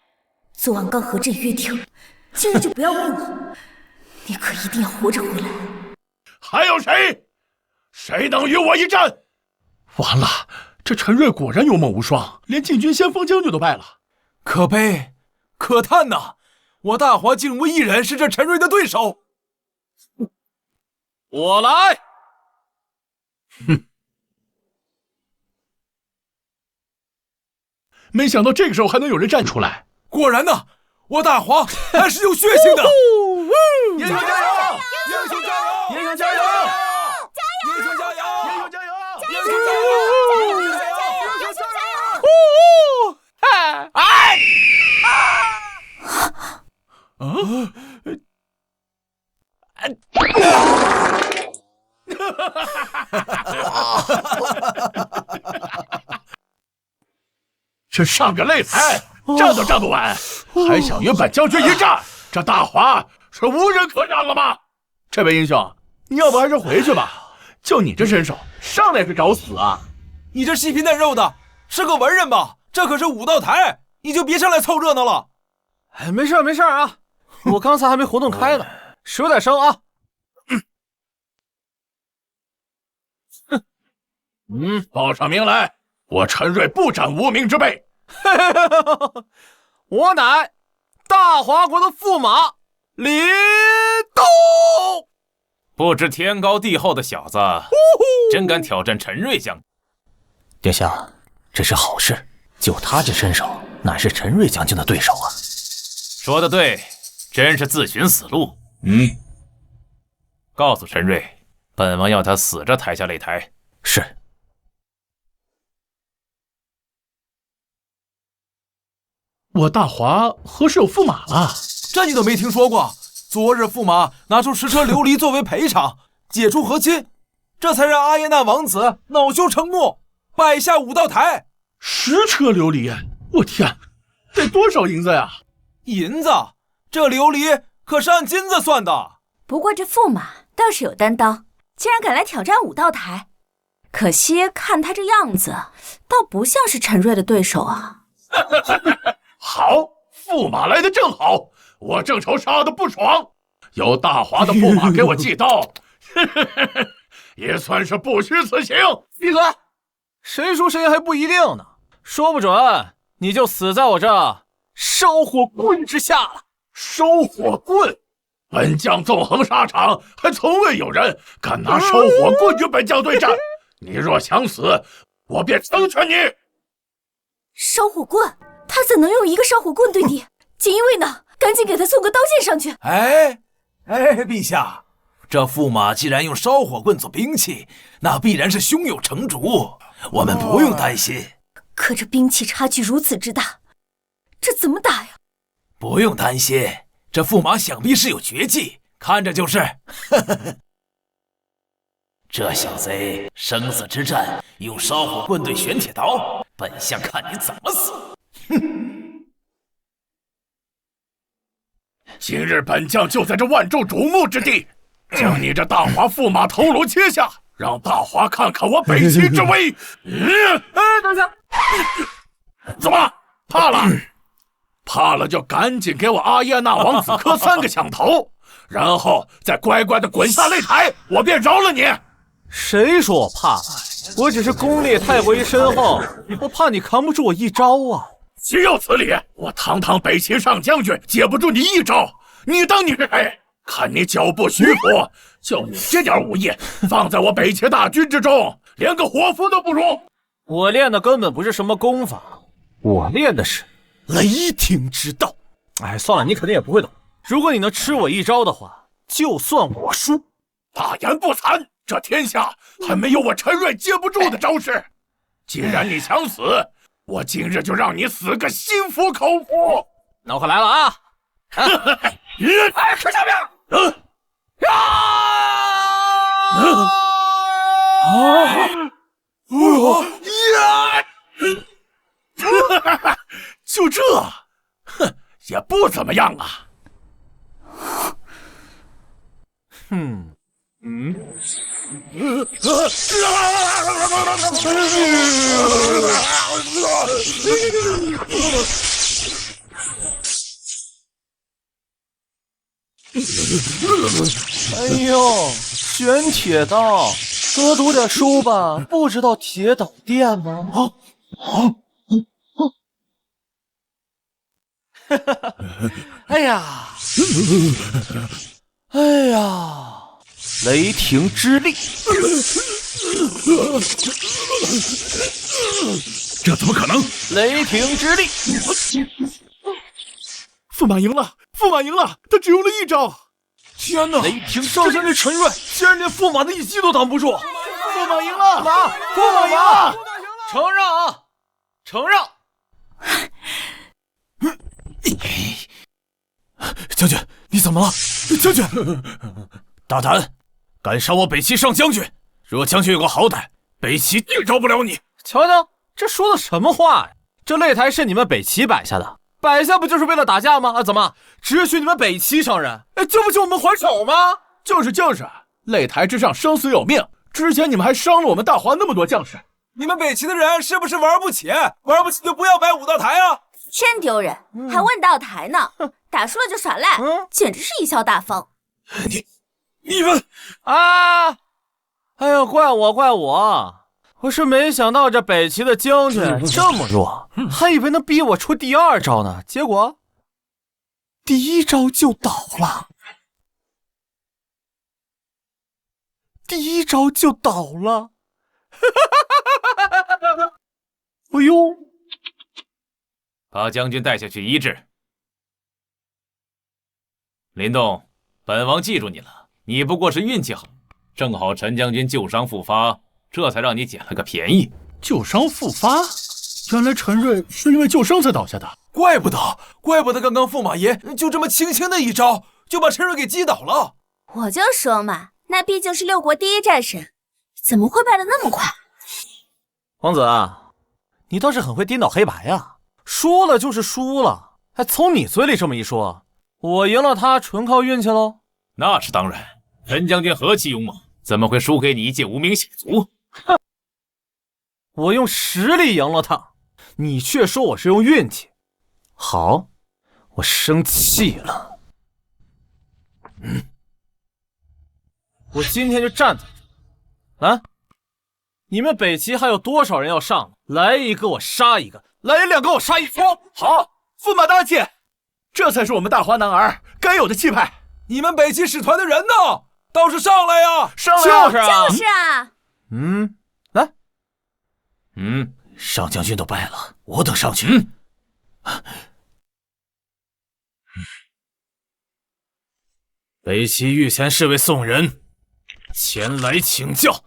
昨晚刚和朕约定，今日就不要命了？你可一定要活着回来！还有谁？谁能与我一战？完了，这陈瑞果然勇猛无双，连禁军先锋将军都败了。可悲，可叹呐！我大华竟无一人是这陈瑞的对手。我来！哼！没想到这个时候还能有人站出来。果然呐，我大华还是有血性的。英雄加油！英雄加油！英雄加油！英雄加油！英雄加油！英雄加油！英雄加油！英雄加油！哎！这上个擂台站都站不稳，还想与本将军一战？这大华是无人可战了吗？这位英雄，你要不还是回去吧？就你这身手，上来是找死啊！你这细皮嫩肉的，是个文人吧？这可是武道台，你就别上来凑热闹了。哎，没事没事啊，我刚才还没活动开呢，手有点生啊。报上名来，我陈瑞不斩无名之辈。我乃大华国的驸马李栋。不知天高地厚的小子，真敢挑战陈瑞将军。殿下，这是好事，就他这身手，哪是陈瑞将军的对手啊？说得对，真是自寻死路。告诉陈瑞，本王要他死着抬下擂台。是。我大华何时有驸马了？这你都没听说过？昨日驸马拿出10车琉璃作为赔偿，解除和亲，这才让阿耶纳王子恼羞成怒，摆下武道台。10车琉璃，我天，得多少银子呀？银子？这琉璃可是按金子算的。不过这驸马倒是有担当，竟然敢来挑战武道台。可惜看他这样子，倒不像是陈瑞的对手啊。好，驸马来的正好，我正愁杀的不爽，有大华的驸马给我祭刀，也算是不虚此行。闭嘴！谁输谁赢还不一定呢，说不准你就死在我这烧火棍之下了。烧火棍？本将纵横沙场，还从未有人敢拿烧火棍与本将对战。你若想死，我便成全你。烧火棍？他怎能用一个烧火棍对敌？锦衣卫呢？赶紧给他送个刀剑上去。陛下，这驸马既然用烧火棍做兵器，那必然是胸有成竹，我们不用担心。可这兵器差距如此之大，这怎么打呀？不用担心，这驸马想必是有绝技，看着就是。这小贼生死之战用烧火棍对玄铁刀，本相看你怎么死。今日本将就在这万众瞩目之地，将你这大华驸马头颅切下，让大华看看我北齐之威。等下，怎么怕了？怕了就赶紧给我阿耶纳王子磕3个响头，然后再乖乖的滚下擂台，我便饶了你。谁说我怕了？我只是功力太过于深厚，我怕你扛不住我一招啊！岂有此理！我堂堂北齐上将军，接不住你一招，你当你是谁？看你脚步虚浮，就你这点武艺，放在我北齐大军之中，连个伙夫都不如。我练的根本不是什么功法，我练的是雷霆之道。哎，算了，你肯定也不会懂。如果你能吃我一招的话，就算我输。大言不惭！这天下还没有我陈瑞接不住的招式。既然你想死，我今日就让你死个心服口服。那我可来了啊！快下面！就这，哼，也不怎么样啊。哎呦，玄铁刀，多读点书吧，不知道铁导殿吗？哎呀，雷霆之力，这怎么可能？雷霆之力，驸马赢了，驸马赢了，他只用了一招。天哪！雷霆上将军陈瑞竟然连驸马的一击都挡不住，驸马赢了！驸马赢了！承让啊，承让！将军，你怎么了？将军，大胆，敢杀我北齐上将军！若将军有个好歹，北齐定饶不了你！瞧瞧，这说的什么话呀？这擂台是你们北齐摆下的，摆下不就是为了打架吗？怎么只许你们北齐上人？这不就我们还手吗？就是，擂台之上生死有命，之前你们还伤了我们大华那么多将士。你们北齐的人是不是玩不起？玩不起就不要摆武道台啊！真丢人，还问道台呢？打输了就耍赖，简直是贻笑大方。你们啊！哎呀，怪我！我是没想到这北齐的将军这么弱，还以为能逼我出第2招呢，结果第1招就倒了。第1招就倒了。哎呦！把将军带下去医治。林动，本王记住你了，你不过是运气好，正好陈将军旧伤复发，这才让你捡了个便宜。旧伤复发？原来陈瑞是因为旧伤才倒下的。怪不得刚刚驸马爷就这么轻轻的一招就把陈瑞给击倒了。我就说嘛，那毕竟是6国第1战神，怎么会败得那么快？王子，你倒是很会颠倒黑白啊！输了就是输了，还从你嘴里这么一说，我赢了他纯靠运气喽？那是当然，陈将军何其勇猛，怎么会输给你一介无名小卒？哼！我用实力赢了他，你却说我是用运气。好，我生气了。我今天就站在这，来，你们北齐还有多少人要上？来一个我杀一个，来两个我杀一个。好，驸马大气，这才是我们大华男儿该有的气派。你们北齐使团的人呢？倒是上来呀！上来呀！就是啊。来。上将军都败了，我等上去。北齐御前侍卫宋人前来请教。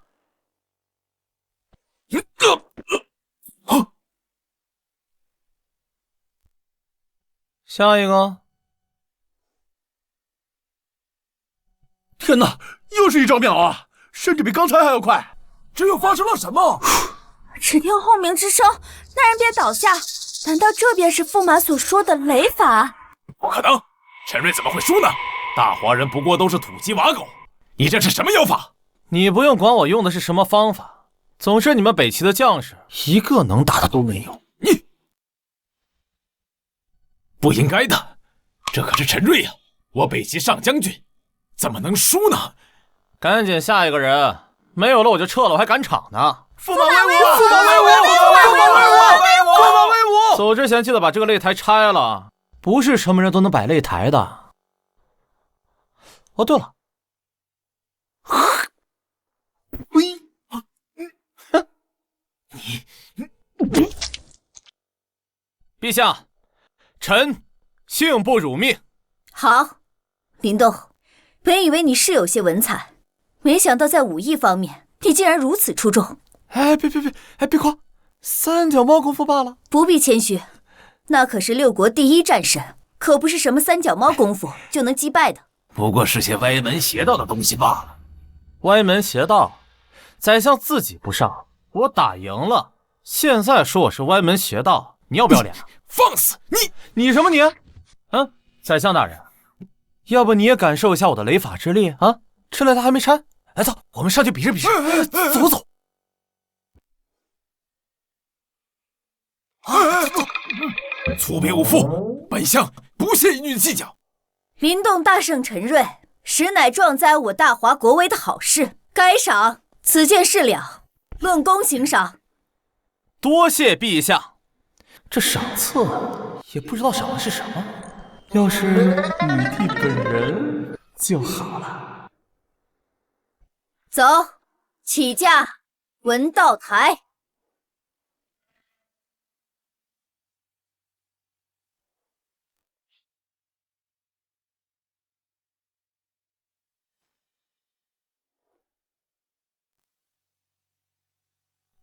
下一个。天哪，又是一招秒啊！甚至比刚才还要快。这又发生了什么？只听轰鸣之声，那人便倒下。难道这便是驸马所说的雷法？不可能，陈瑞怎么会输呢？大华人不过都是土鸡瓦狗，你这是什么妖法？你不用管我用的是什么方法，总之你们北齐的将士一个能打的都没有。你不应该的，这可是陈瑞呀，我北齐上将军，怎么能输呢？赶紧下一个人，没有了我就撤了，我还赶场呢。驸马威武！驸马威武！驸马威武！走之前记得把这个擂台拆了，不是什么人都能摆擂台的。哦，对了，陛下，臣幸不辱命。好，林动，本以为你是有些文采，没想到在武艺方面，你竟然如此出众。别夸，3脚猫功夫罢了。不必谦虚，那可是6国第一战神，可不是什么3脚猫功夫就能击败的。不过是些歪门邪道的东西罢了。歪门邪道，宰相自己不上，我打赢了，现在说我是歪门邪道，你要不要脸啊？放肆！你什么你？宰相大人，要不你也感受一下我的雷法之力啊？吃了它还没拆，来走，我们上去比试比试。走。粗鄙无负，本相不屑与你计较。林动大胜陈瑞，实乃壮哉我大华国威的好事，该赏。此件事了，论功行赏。多谢陛下。这赏赐也不知道赏的是什么，要是女帝本人就好了。走，起驾，文道台。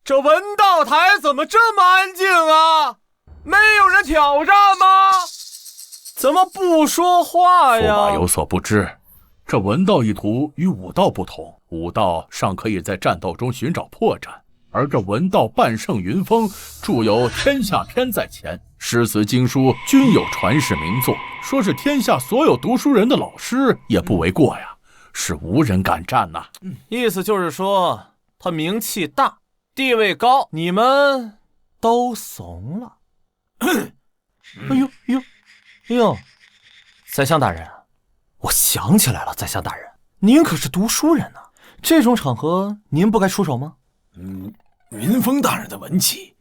这文道台怎么这么安静啊？没有人挑战吗？怎么不说话呀？驸马有所不知，这文道一途与武道不同，武道尚可以在战斗中寻找破绽，而这文道半圣云峰著有《天下篇》在前，诗词经书均有传世名作，说是天下所有读书人的老师也不为过呀，是无人敢战呐。意思就是说他名气大，地位高，你们都怂了。哎呦，宰相大人，我想起来了，宰相大人，您可是读书人呢，这种场合您不该出手吗？云峰大人的文气，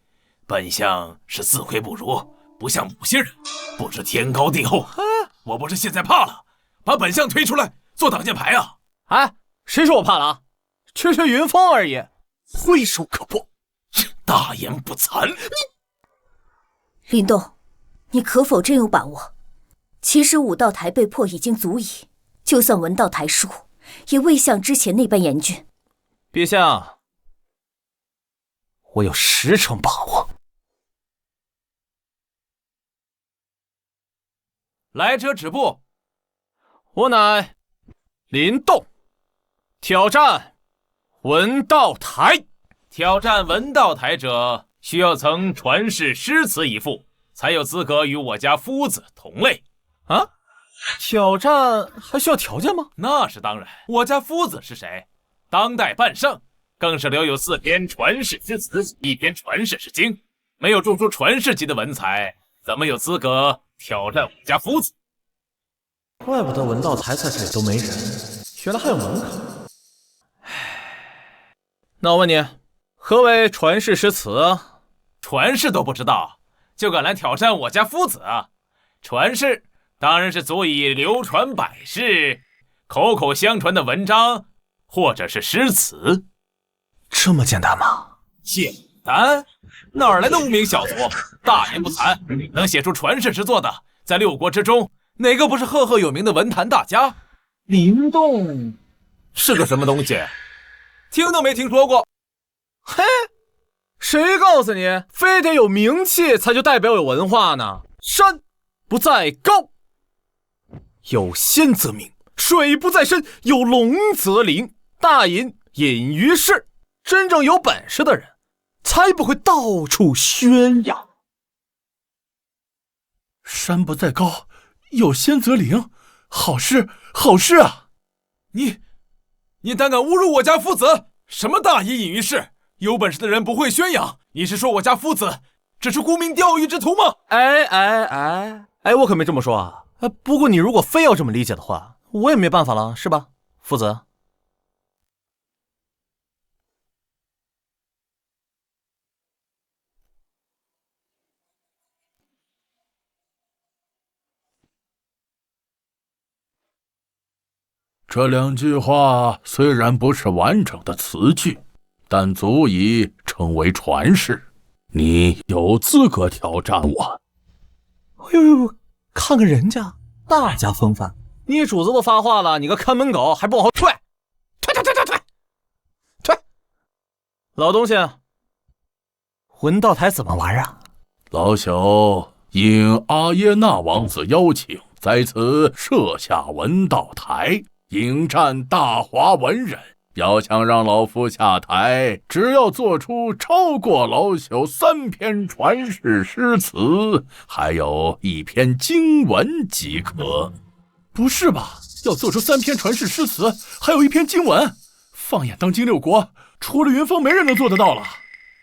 本相是自愧不如，不像某些人不知天高地厚。我不是现在怕了，把本相推出来做挡箭牌啊！谁说我怕了啊？吹吹云峰而已，挥手可破，大言不惭。林动，你可否真有把握？其实武道台被破已经足矣，就算文道台输，也未像之前那般严峻。陛下，我有10成把握。来者止步，我乃林动，挑战文道台。挑战文道台者，需要曾传世诗词一副，才有资格与我家夫子同类。挑战还需要条件吗？那是当然，我家夫子是谁？当代半圣，更是留有4篇传世之词，1篇传世之经，没有种出传世级的文才，怎么有资格挑战我家夫子？怪不得文道台在这里都没人，原来还有门槛。那我问你，何谓传世诗词？传世都不知道，就敢来挑战我家夫子？传世当然是足以流传百世、口口相传的文章，或者是诗词。这么简单吗？简单？哪儿来的无名小卒？大言不惭，能写出传世之作的，在六国之中，哪个不是赫赫有名的文坛大家？林动是个什么东西？听都没听说过。嘿，谁告诉你非得有名气才就代表有文化呢？山不在高，有仙则名；水不在深，有龙则灵。大隐隐于市，真正有本事的人才不会到处宣扬。山不在高，有仙则灵，好事好事啊！你胆敢侮辱我家夫子？什么大隐隐于市？有本事的人不会宣扬，你是说我家夫子只是沽名钓誉之徒吗？哎，我可没这么说啊！不过你如果非要这么理解的话，我也没办法了，是吧，夫子？这2句话虽然不是完整的词句，但足以成为传世。你有资格挑战我。哎呦，看看人家大家风范，你主子都发话了，你个看门狗还不往后退！退！老东西，文道台怎么玩啊？老朽应阿耶纳王子邀请，在此设下文道台，迎战大华文人。要想让老夫下台，只要做出超过老朽3篇传世诗词，还有1篇经文即可。不是吧？要做出3篇传世诗词，还有1篇经文？放眼当今六国，除了云峰，没人能做得到了。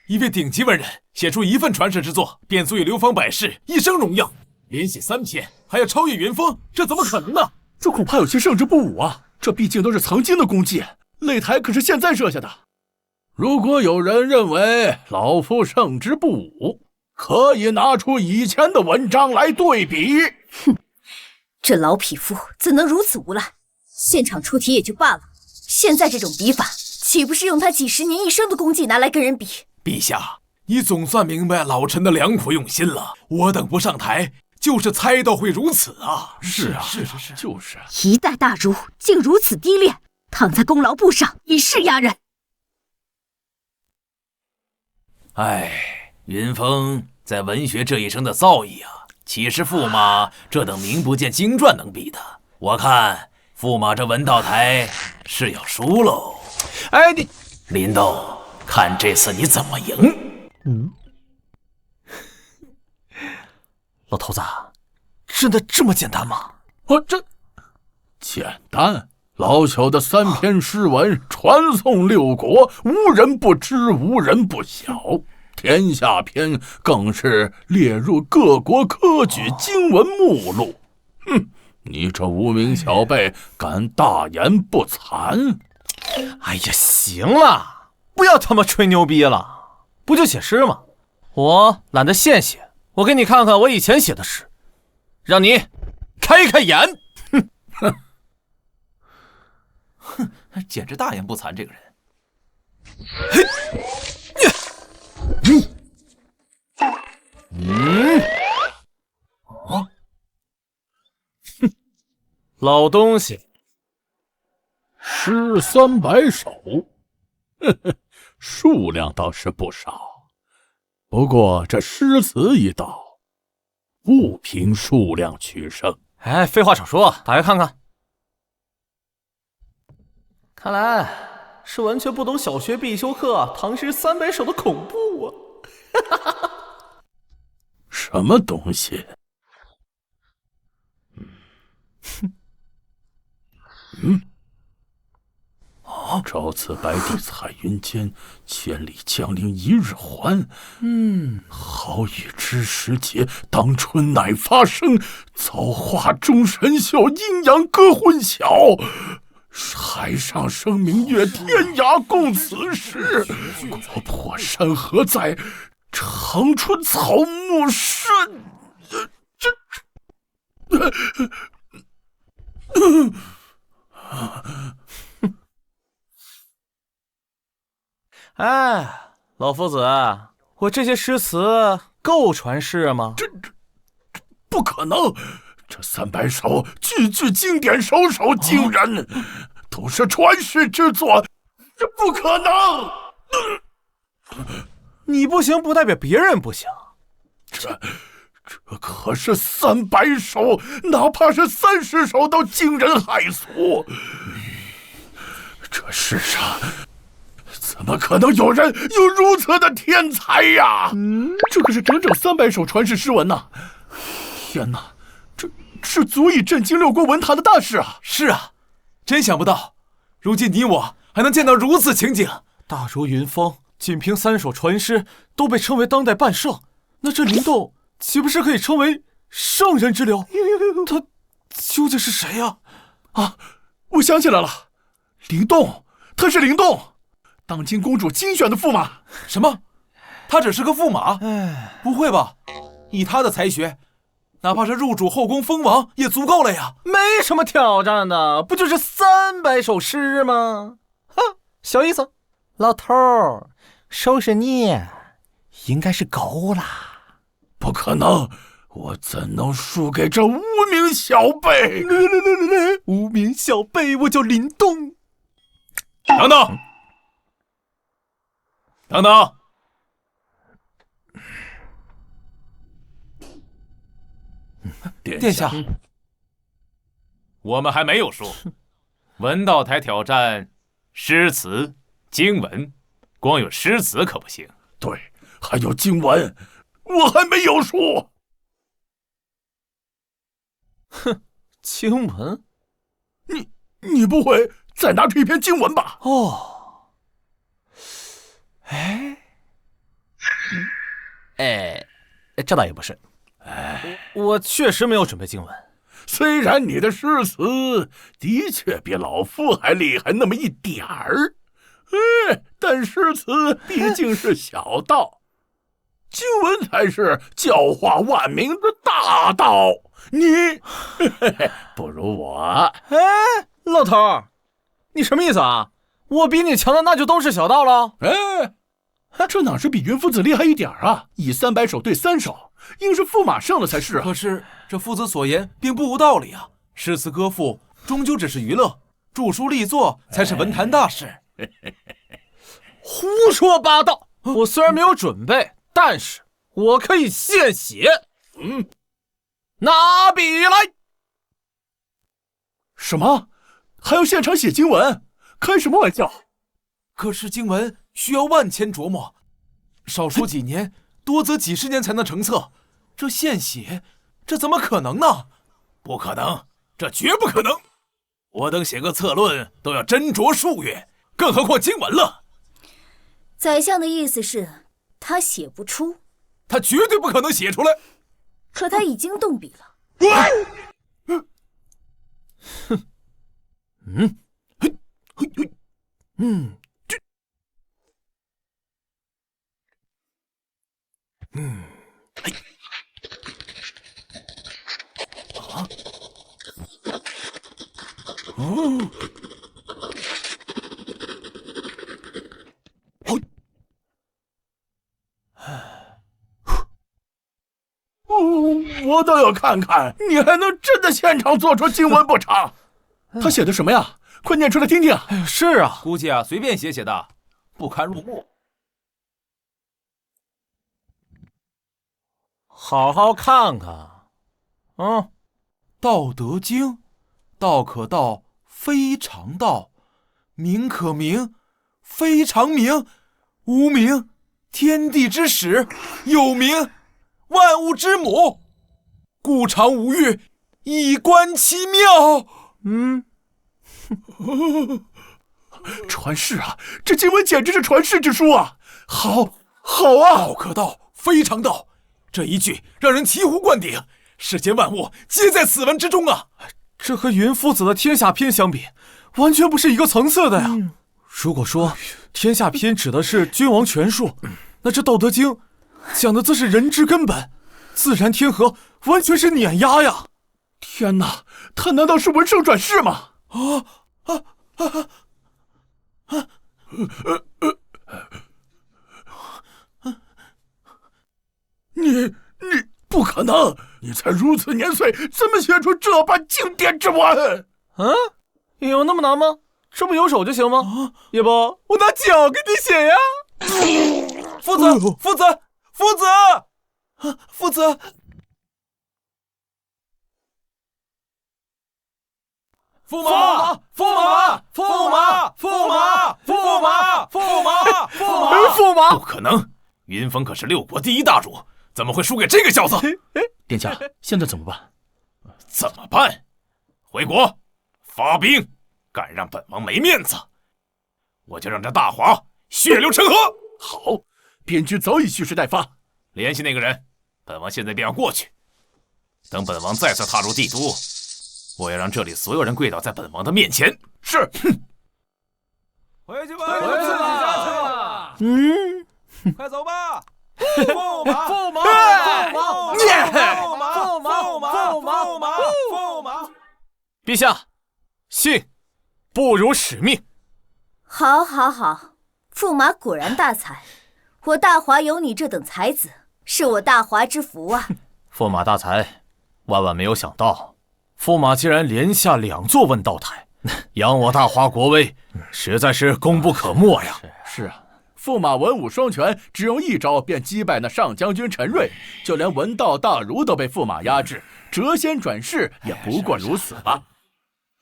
一位顶级文人写出1份传世之作，便足以流芳百世，一生荣耀。连写3篇，还要超越云峰，这怎么可能呢？这恐怕有些胜之不武啊！这毕竟都是曾经的功绩。擂台可是现在设下的。如果有人认为老夫胜之不武，可以拿出以前的文章来对比。哼，这老匹夫怎能如此无赖？现场出题也就罢了，现在这种比法，岂不是用他几十年一生的功绩拿来跟人比？陛下，你总算明白老臣的良苦用心了。我等不上台，就是猜到会如此啊！是，就是。一代大儒竟如此低劣，躺在功劳簿上以示压人。云峰在文学这一生的造诣啊，岂是驸马这等名不见经传能比的？我看驸马这文道台是要输喽。你林动，看这次你怎么赢？老头子，真的这么简单吗？这简单。老朽的3篇诗文传颂六国，无人不知，无人不晓。天下篇更是列入各国科举经文目录。你这无名小辈敢大言不惭！哎呀，行了，不要他妈吹牛逼了，不就写诗吗？我懒得现写，我给你看看我以前写的诗，让你开开眼。简直大言不惭，这个人。老东西，诗300首，数量倒是不少。不过这诗词一道，不凭数量取胜。废话少说，打开看看。看来是完全不懂小学必修课唐诗300首的恐怖啊！什么东西？朝辞白帝彩云间，千里江陵一日还。好雨知时节，当春乃发生。造化钟神秀，阴阳割混淆。海上生明月，天涯共此时。国破山河在，长春草木深。哎，老夫子，我这些诗词够传世吗？这不可能！这300首句句经典，首首惊人，都是传世之作，这不可能！你不行，不代表别人不行。这可是300首，哪怕是30首都惊人骇俗。这世上怎么可能有人有如此的天才呀？这可是整整300首传世诗文呐！天哪，这是足以震惊6国文坛的大事啊！是啊，真想不到，如今你我还能见到如此情景。大如云峰，仅凭3首传诗都被称为当代半圣，那这林动岂不是可以称为圣人之流？他究竟是谁呀？啊，我想起来了，林动，他是林动，当今公主精选的驸马。什么？他只是个驸马？不会吧？以他的才学，哪怕是入主后宫封王也足够了呀。没什么挑战的，不就是300首诗吗？小意思。老头儿，收拾你，应该是够啦。不可能，我怎能输给这无名小辈？无名小辈，我叫林动。等等，等等。殿下，我们还没有输。文道台挑战诗词、经文，光有诗词可不行。对，还有经文，我还没有输。哼，经文？你不会再拿出一篇经文吧？哦，这倒也不是。我确实没有准备经文。虽然你的诗词的确比老夫还厉害那么一点儿，但诗词毕竟是小道，经文才是教化万民的大道。你不如我。老头儿，你什么意思啊？我比你强的那就都是小道了？这哪是比云夫子厉害一点啊？以300首对3首，应是驸马胜了才是啊。可是这夫子所言并不无道理啊！诗词歌赋终究只是娱乐，著书立作才是文坛大事。胡说八道！我虽然没有准备，但是我可以现写。拿笔来！什么？还要现场写经文？开什么玩笑？可是经文需要万千琢磨，少说几年，多则几十年才能成册。这现写，这怎么可能呢？不可能，这绝不可能！我等写个策论都要斟酌数月，更何况经文了。宰相的意思是，他写不出，他绝对不可能写出来。可他已经动笔了。我倒要看看，你还能真的现场做出经文不成？他写的什么呀？快念出来听听。是啊，估计随便写写的，不堪入目。好好看看。道德经，道可道，非常道；名可名，非常名。无名，天地之始；有名，万物之母。故常无欲，以观其妙。传世啊！这经文简直是传世之书啊！好啊！道可道，非常道。这一句让人醍醐灌顶，世间万物皆在此文之中啊！这和云夫子的天下篇相比，完全不是一个层次的呀。如果说天下篇指的是君王权术，那这《道德经》讲的则是人之根本，自然天和，完全是碾压呀！天哪，他难道是文圣转世吗？你不可能！你才如此年岁，怎么写出这般经典之文？有那么难吗？这不有手就行吗？要不我拿脚给你写呀？夫子，夫子，夫子，夫子！驸马，驸马，驸马，驸马，驸马，驸马，驸马！不可能，云峰可是6国第1大主，怎么会输给这个小子？殿下，现在怎么办？怎么办？回国发兵，敢让本王没面子，我就让这大华血流成河！好，边军早已蓄势待发，联系那个人，本王现在便要过去。等本王再次踏入帝都，我要让这里所有人跪倒在本王的面前。是。回去吧，回去吧。快走吧。驸马，驸马，驸马，驸马，驸马，驸马，驸马。陛下，信不辱使命。好，好，好，驸马果然大才，我大华有你这等才子，是我大华之福啊！驸马大才，万万没有想到，驸马竟然连下2座问道台，扬我大华国威，实在是功不可没呀！是啊，驸马文武双全，只用一招便击败那上将军陈瑞，就连文道大儒都被驸马压制，谪仙转世也不过如此吧。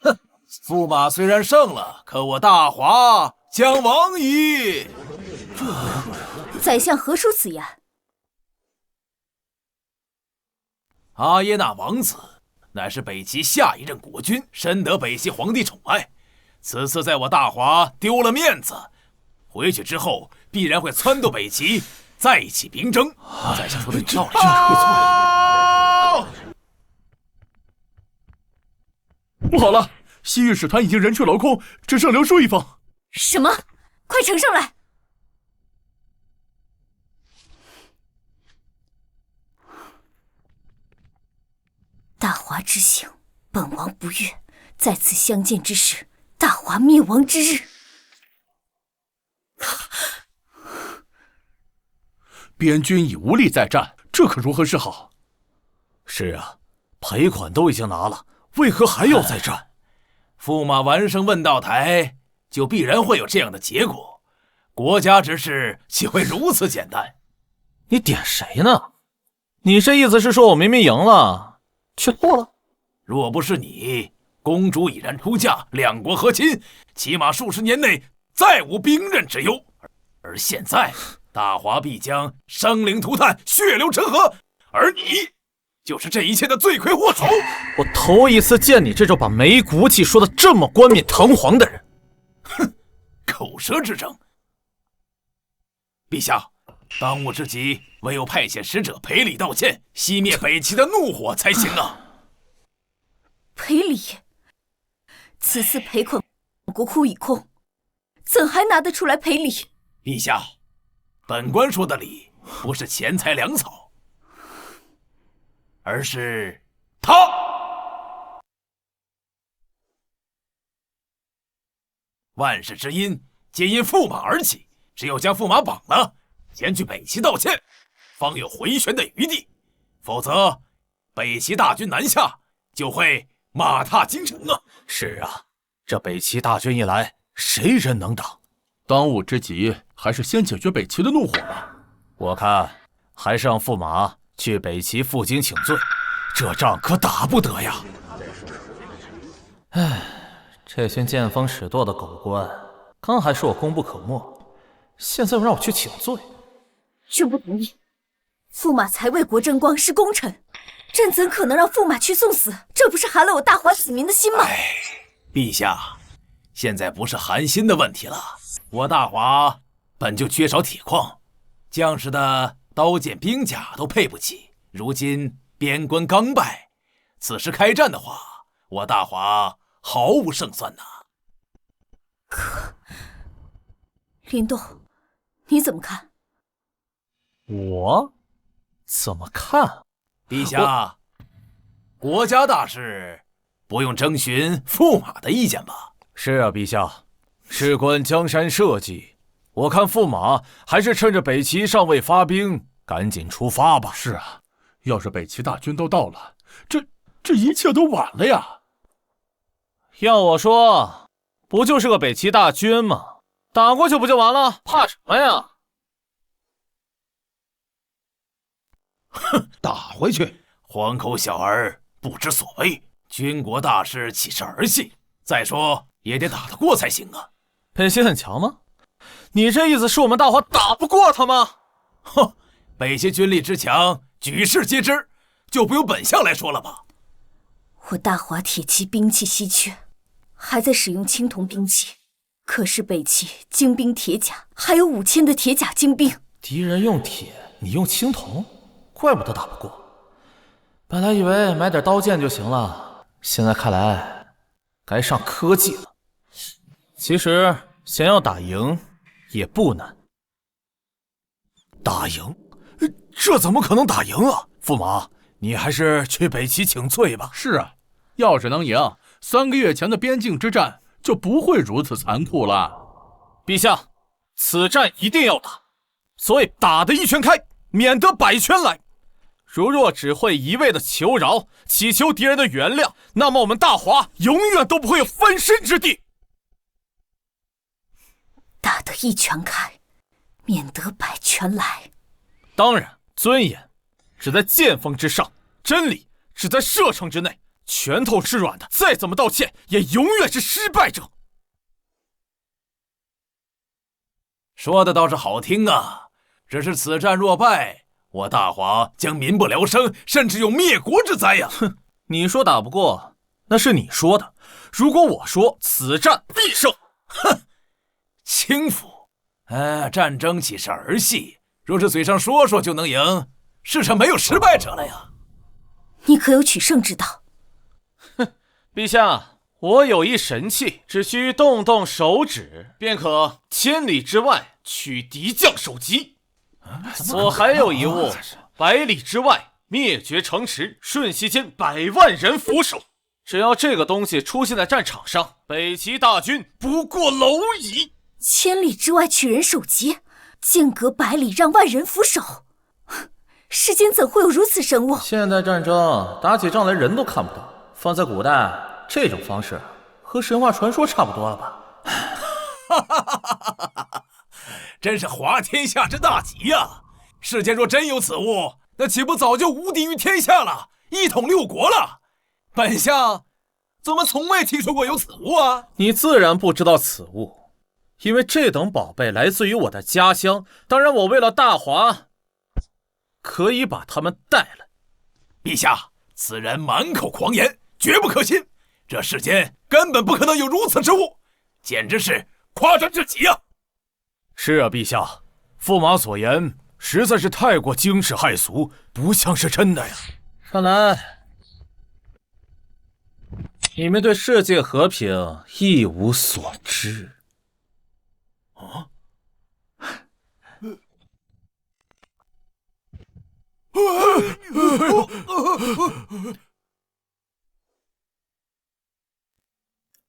哼，驸马虽然胜了，可我大华将亡矣。宰相何出此言？阿耶纳王子乃是北齐下一任国君，深得北齐皇帝宠爱。此次在我大华丢了面子，回去之后必然会撺掇北齐再起兵争。宰相说的有道理。不好了，西域使团已经人去楼空，只剩刘叔一封。什么？快呈上来！大华之行，本王不悦。再次相见之时，大华灭亡之日。边军已无力再战，这可如何是好？是啊，赔款都已经拿了，为何还要再战？驸马完胜问道台，就必然会有这样的结果。国家之事岂会如此简单？你点谁呢？你这意思是说我明明赢了，却错了？若不是你，公主已然出嫁，2国和亲，起码数十年内再无兵刃之忧。而现在，大华必将生灵涂炭，血流成河，而你就是这一切的罪魁祸首。我头一次见你这种把没骨气说的这么冠冕堂皇的人。哼，口舌之争。陛下，当务之急唯有派遣使者赔礼道歉，熄灭北齐的怒火才行啊！赔礼？此次赔款国库已空，怎还拿得出来赔礼？陛下，本官说的礼，不是钱财粮草，而是他。万事之因，皆因驸马而起。只有将驸马绑了，前去北齐道歉，方有回旋的余地。否则，北齐大军南下，就会马踏京城啊！是啊，这北齐大军一来，谁人能挡？当务之急，还是先解决北齐的怒火吧。我看还是让驸马去北齐负荆请罪，这仗可打不得呀！唉，这群见风使舵的狗官，刚还说我功不可没。现在又让我去请罪，朕不同意。驸马才为国争光，是功臣，朕怎可能让驸马去送死？这不是寒了我大华子民的心吗？陛下，现在不是寒心的问题了。我大华本就缺少铁矿，将士的刀剑兵甲都配不起。如今边关刚败，此时开战的话，我大华毫无胜算呐。林动，你怎么看？我怎么看？陛下，国家大事不用征询驸马的意见吧？是啊，陛下，事关江山社稷，我看驸马还是趁着北齐尚未发兵，赶紧出发吧。是啊，要是北齐大军都到了，这一切都晚了呀。要我说，不就是个北齐大军吗？打过去不就完了？怕什么呀？哼，打回去！黄口小儿不知所谓，军国大事岂是儿戏？再说也得打得过才行啊。北齐很强吗？你这意思是我们大华打不过他吗？哼，北齐军力之强，举世皆知，就不用本相来说了吧。我大华铁骑兵器稀缺，还在使用青铜兵器。可是北齐精兵铁甲还有5000的铁甲精兵，敌人用铁，你用青铜，怪不得打不过。本来以为买点刀剑就行了，现在看来该上科技了。其实想要打赢也不难。打赢？这怎么可能打赢啊？驸马，你还是去北齐请罪吧。是啊，要是能赢，3个月前的边境之战就不会如此残酷了。陛下，此战一定要打，所谓打得一拳开，免得百拳来。如若只会一味的求饶，祈求敌人的原谅，那么我们大华永远都不会有翻身之地。打得一拳开，免得百拳来。当然，尊严只在剑锋之上，真理只在射程之内。拳头是软的，再怎么道歉，也永远是失败者。说的倒是好听啊，只是此战若败，我大华将民不聊生，甚至有灭国之灾呀！哼，你说打不过，那是你说的。如果我说此战必胜，哼，轻浮！战争岂是儿戏？若是嘴上说说就能赢，世上没有失败者了呀！你可有取胜之道？哼，陛下，我有一神器，只需动动手指，便可千里之外取敌将首级。我还有一物，100里之外灭绝城池，瞬息间100万人俯首。只要这个东西出现在战场上，北齐大军不过蝼蚁。千里之外取人首级，间隔100里让万人俯首。世间怎会有如此神物？现代战争打起仗来人都看不到，放在古代，这种方式和神话传说差不多了吧？真是滑天下之大稽呀！世间若真有此物，那岂不早就无敌于天下了，一统6国了？本相怎么从未听说过有此物啊？你自然不知道此物，因为这等宝贝来自于我的家乡。当然，我为了大华，可以把他们带来。陛下，此人满口狂言，绝不可信。这世间根本不可能有如此之物，简直是夸张至极啊！是啊，陛下，驸马所言实在是太过惊世骇俗，不像是真的呀。看来你们对世界和平一无所知。啊？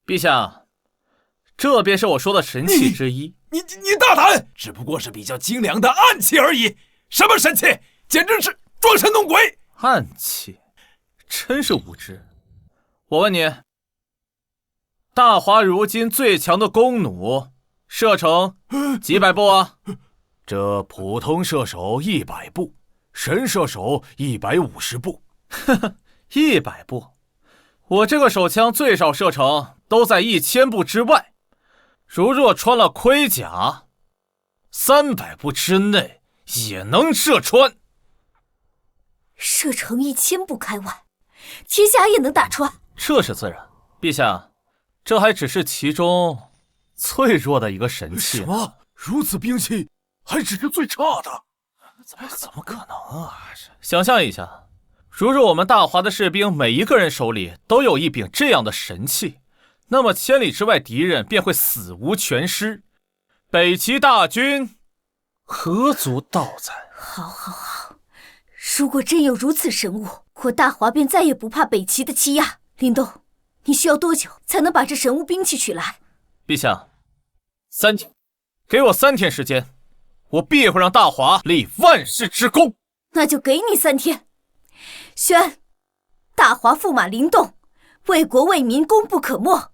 陛下，这便是我说的神器之一。你大胆！只不过是比较精良的暗器而已，什么神器？简直是装神弄鬼！暗器，真是无知。我问你，大华如今最强的弓弩射程几百步啊？这普通射手100步，神射手150步。呵呵，100步。我这个手枪最少射程都在1000步之外。如若穿了盔甲，300步之内也能射穿。射程1000步开外，铁甲也能打穿。这是自然。陛下，这还只是其中最弱的一个神器。什么？如此兵器还只是最差的？怎么可能啊！想象一下，如若我们大华的士兵每一个人手里都有一柄这样的神器，那么千里之外敌人便会死无全尸，北齐大军何足道哉？好，好，好！如果真有如此神物，我大华便再也不怕北齐的欺压。林动，你需要多久才能把这神物兵器取来？陛下，3天，给我3天时间，我必会让大华立万世之功。那就给你3天。宣，大华驸马林动，为国为民功不可没，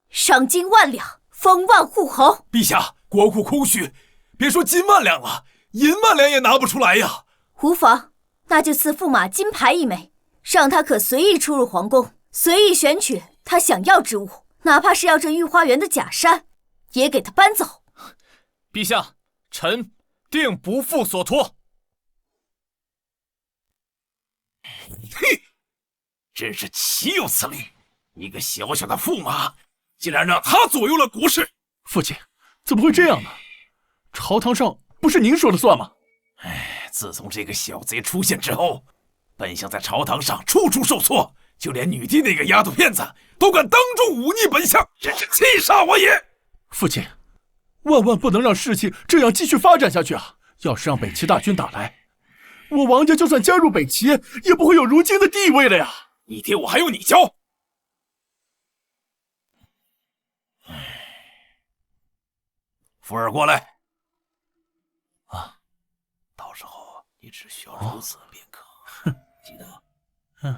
赏金1万两，封万户侯。陛下，国库空虚，别说金万两了，银万两也拿不出来呀。无妨，那就赐驸马金牌1枚，让他可随意出入皇宫，随意选取他想要之物，哪怕是要这御花园的假山，也给他搬走。陛下，臣定不负所托。嘿，真是岂有此理！一个小小的驸马，竟然让他左右了国事。父亲，怎么会这样呢？朝堂上不是您说了算吗？自从这个小贼出现之后，本相在朝堂上处处受挫，就连女帝那个丫头片子都敢当众忤逆本相，真是气煞我也！父亲，万万不能让事情这样继续发展下去啊！要是让北齐大军打来，我王家就算加入北齐，也不会有如今的地位了呀！你爹我还用你教？福儿过来。啊，到时候你只需要如此便可。记得。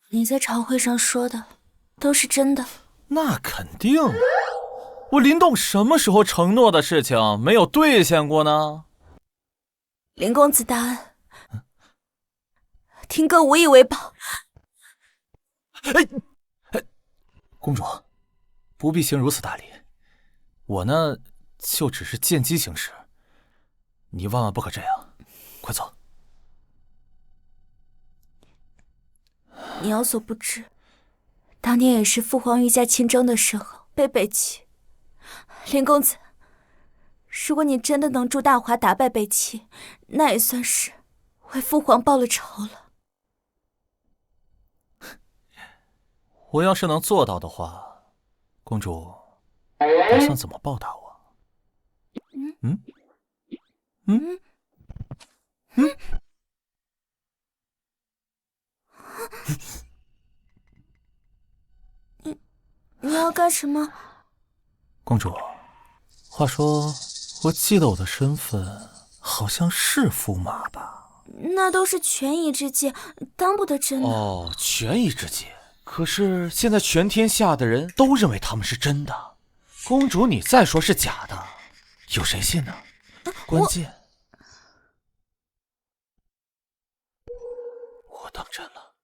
你在朝会上说的都是真的？那肯定的。我林动什么时候承诺的事情没有兑现过呢？林公子大恩，廷哥无以为报。公主，不必行如此大礼。我呢，就只是见机行事，你万万不可这样。快走。你有所不知，当年也是父皇御驾亲征的时候被北齐。林公子，如果你真的能助大华打败北齐，那也算是为父皇报了仇了。我要是能做到的话，公主打算怎么报答我？你要干什么？公主，话说，我记得我的身份好像是驸马吧？那都是权宜之计，当不得真的。哦，权宜之计。可是现在全天下的人都认为他们是真的，公主你再说是假的，有谁信呢？关键我当真了。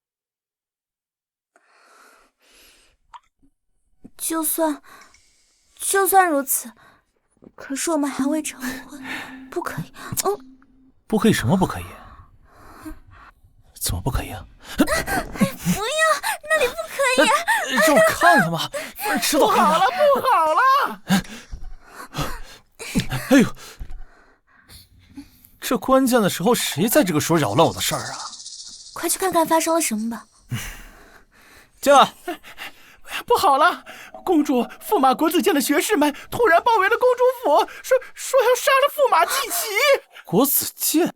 就算如此，可是我们还未成婚，不可以。不可以？什么不可以？怎么不可以啊？不要，那里不可以。让我看看吧，迟早看看。不好了！哎呦，这关键的时候，谁在这个时候扰乱我的事儿啊？快去看看发生了什么吧。进来。不好了！公主、驸马国子监的学士们突然包围了公主府，说要杀了驸马季齐。国子监？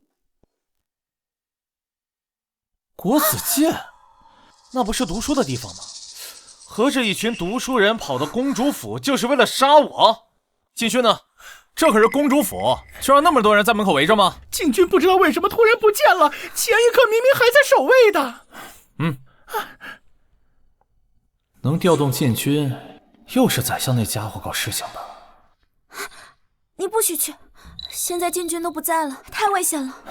国子监？那不是读书的地方吗？合着一群读书人跑到公主府，就是为了杀我？禁军呢？这可是公主府，就让那么多人在门口围着吗？禁军不知道为什么突然不见了，前一刻明明还在守卫的。能调动禁军，又是宰相那家伙搞事情吧？你不许去，现在禁军都不在了，太危险了。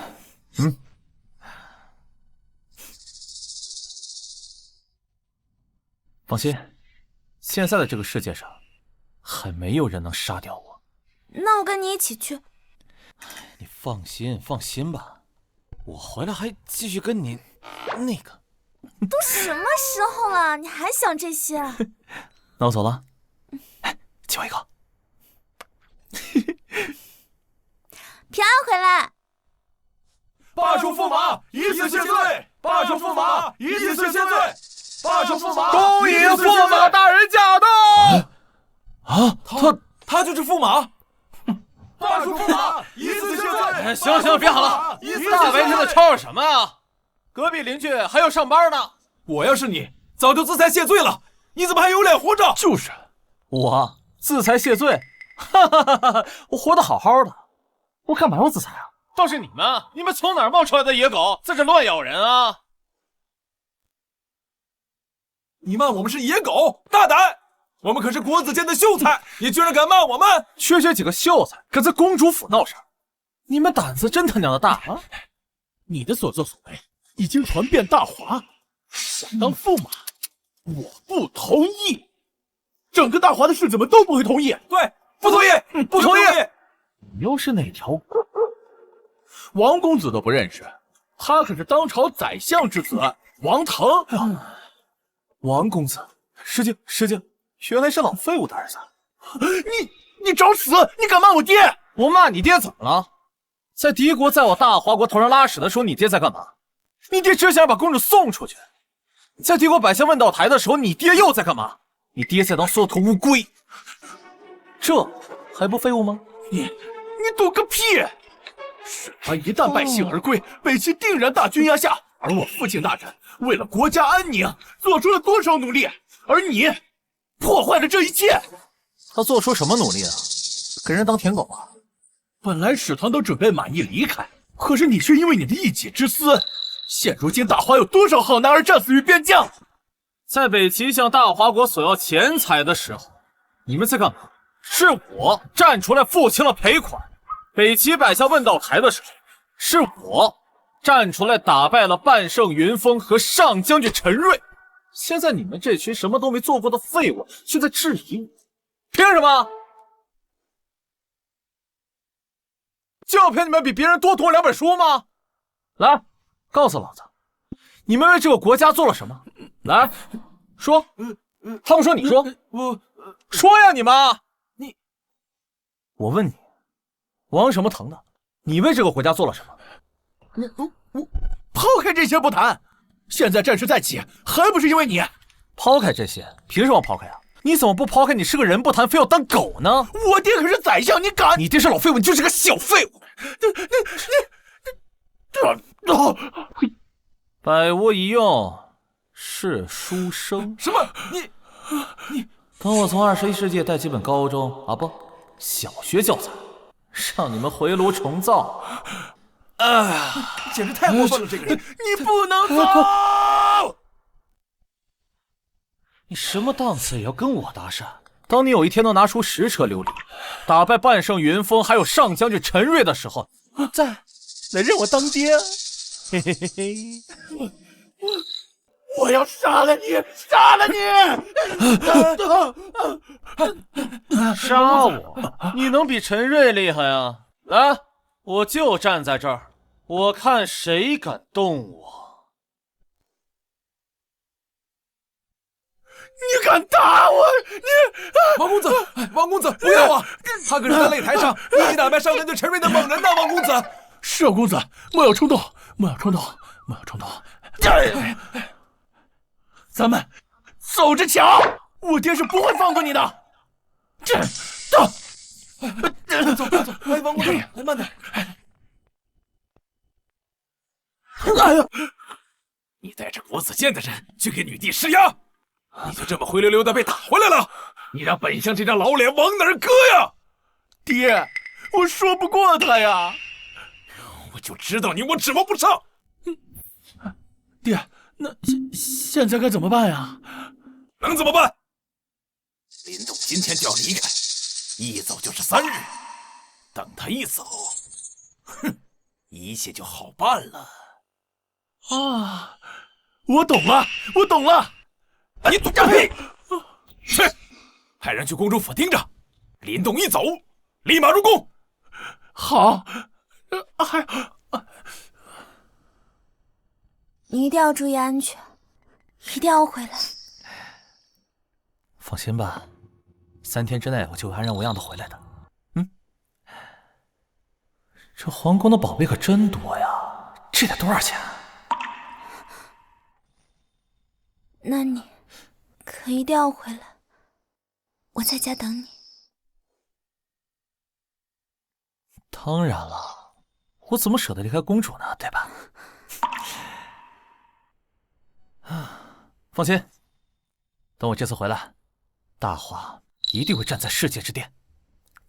放心，现在的这个世界上，还没有人能杀掉我。那我跟你一起去。你放心吧，我回来还继续跟你那个。都什么时候了，你还想这些？那我走了。亲我一个。平安回来。罢黜驸马，以此谢罪！罢黜驸马，以此谢罪！罢黜驸马，恭迎驸马大人驾行了行了，别喊了，大白天的吵吵什么呀？隔壁邻居还要上班呢。我要是你，早就自裁谢罪了，你怎么还有脸活着？就是，我自裁谢罪，哈哈哈哈！我活得好好的，我干嘛要自裁啊？倒是你们从哪儿冒出来的野狗，在这乱咬人啊？你骂我们是野狗，大胆！我们可是国子监的秀才，你居然敢骂我们？区几个秀才敢在公主府闹事，你们胆子真他娘的大啊！你的所作所为已经传遍大华，想当驸马，我不同意。整个大华的世子们都不会同意。对，不同意，不同意。你又是哪条狗？王公子都不认识，他可是当朝宰相之子王腾。王公子，失敬，原来是老废物的儿子。你找死！你敢骂我爹？我骂你爹怎么了？在敌国在我大华国头上拉屎的时候，你爹在干嘛？你爹只想把公主送出去。在敌国摆下问道台的时候，你爹又在干嘛？你爹在当缩头乌龟。这还不废物吗？你赌个屁！使团一旦败兴而归，北齐定然大军压下。而我父亲大人为了国家安宁，做出了多少努力，而你破坏了这一切。他做出什么努力啊？给人当舔狗啊？本来使团都准备满意离开，可是你却因为你的一己之私。现如今大华有多少好男儿战死于边疆？在北齐向大华国索要钱财的时候，你们在干嘛？是我站出来付清了赔款。北齐摆下问道台的时候，是我站出来打败了半圣云峰和上将军陈瑞。现在你们这群什么都没做过的废物却在质疑我，凭什么？就凭你们比别人多读2本书吗？来，告诉老子，你们为这个国家做了什么？来，说。他不说你说。我说呀，你们。我问你，王什么腾的，你为这个国家做了什么？我抛开这些不谈，现在战事再起，还不是因为你？抛开这些，凭什么抛开啊？你怎么不抛开你是个人不谈，非要当狗呢？我爹可是宰相，你敢？你爹是老废物，你就是个小废物。百无一用是书生。什么？你等我从21世纪带几本高中不小学教材，让你们回炉重造。简直太过分了！这个人，你不能走！你什么档次也要跟我搭讪？当你有一天能拿出10车琉璃，打败半圣云峰还有上将军陈瑞的时候，再来认我当爹。嘿嘿嘿嘿！我要杀了你！杀了你！杀我？你能比陈瑞厉害啊？来，我就站在这儿，我看谁敢动我。你敢打我？王公子，不要啊！他可是在擂台上一击打败上将军陈瑞的猛人呐！王公子，是公子，莫要冲动，咱们走着瞧，我爹是不会放过你的。走，王公子，慢点。哎呀！你带着国子监的人去给女帝施压，你就这么灰溜溜的被打回来了？你让本相这张老脸往哪儿搁呀？爹，我说不过他呀。我就知道你我指望不上。爹，那现在该怎么办呀？能怎么办？林动今天就要离开，一走就是3日。等他一走，一切就好办了。我懂了。你懂个屁！去，派人去公主府盯着，林动一走，立马入宫。好。你一定要注意安全，一定要回来。放心吧，3天之内我就会安然无恙的回来的。这皇宫的宝贝可真多呀，这得多少钱啊？那你可一定要回来，我在家等你。当然了，我怎么舍得离开公主呢？对吧？放心，等我这次回来，大华一定会站在世界之巅。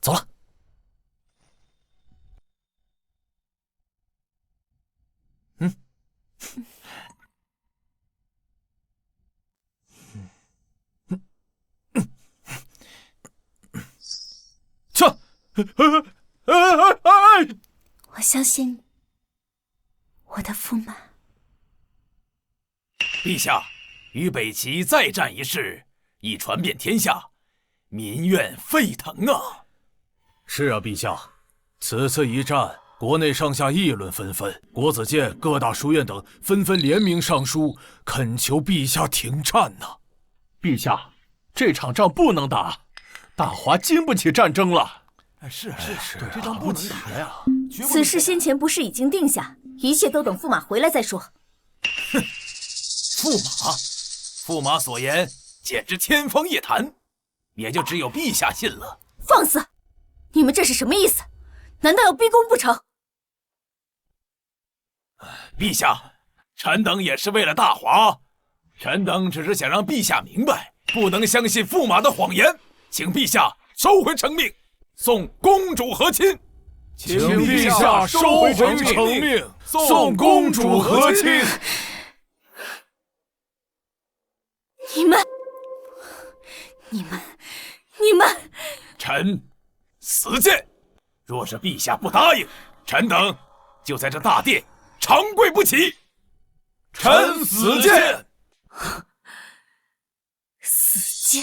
走了。去！我相信你，我的驸马。陛下，与北齐再战一事，已传遍天下，民怨沸腾啊！是啊，陛下，此次一战，国内上下议论纷纷，国子监、各大书院等纷纷联名上书，恳求陛下停战呐。陛下，这场仗不能打，大华经不起战争了。是，这仗不能打呀！此事先前不是已经定下，一切都等驸马回来再说。哼，驸马所言简直天方夜谭，也就只有陛下信了。放肆！你们这是什么意思？难道要逼宫不成？陛下，臣等也是为了大华，臣等只是想让陛下明白，不能相信驸马的谎言，请陛下收回成命，送公主和亲。请陛下收回成命，送公主和亲。你们！臣死谏，若是陛下不答应，臣等就在这大殿长跪不起。臣死谏。死谏！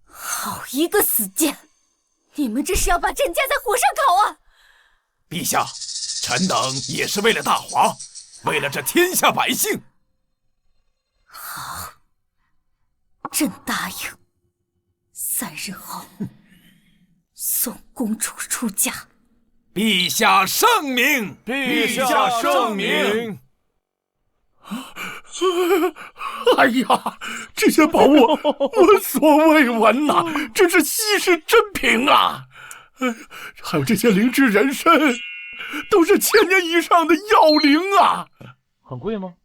好一个死谏！你们这是要把朕架在火上烤啊！陛下，臣等也是为了大华，为了这天下百姓。好，朕答应。3日后送公主出嫁。陛下圣明！陛下圣明！哎呀，这些宝物闻所未闻呐，真是稀世珍品啊！还有这些灵芝人参，都是1000年以上的药灵啊！很贵吗？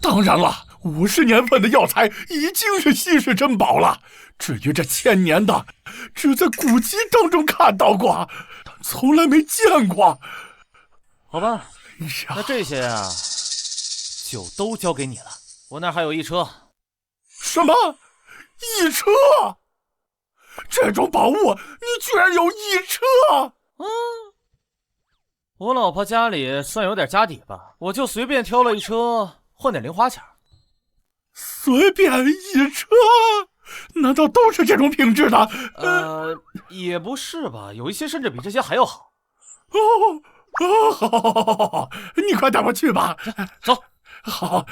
当然了，50年份的药材已经是稀世珍宝了。至于这1000年的，只在古籍当中看到过，但从来没见过。好吧，那这些啊，就都交给你了。我那儿还有1车。什么？1车？这种宝物你居然有1车？我老婆家里算有点家底吧，我就随便挑了1车，换点零花钱。随便1车？难道都是这种品质的？也不是吧，有一些甚至比这些还要好。好，你快带我去吧。走。好。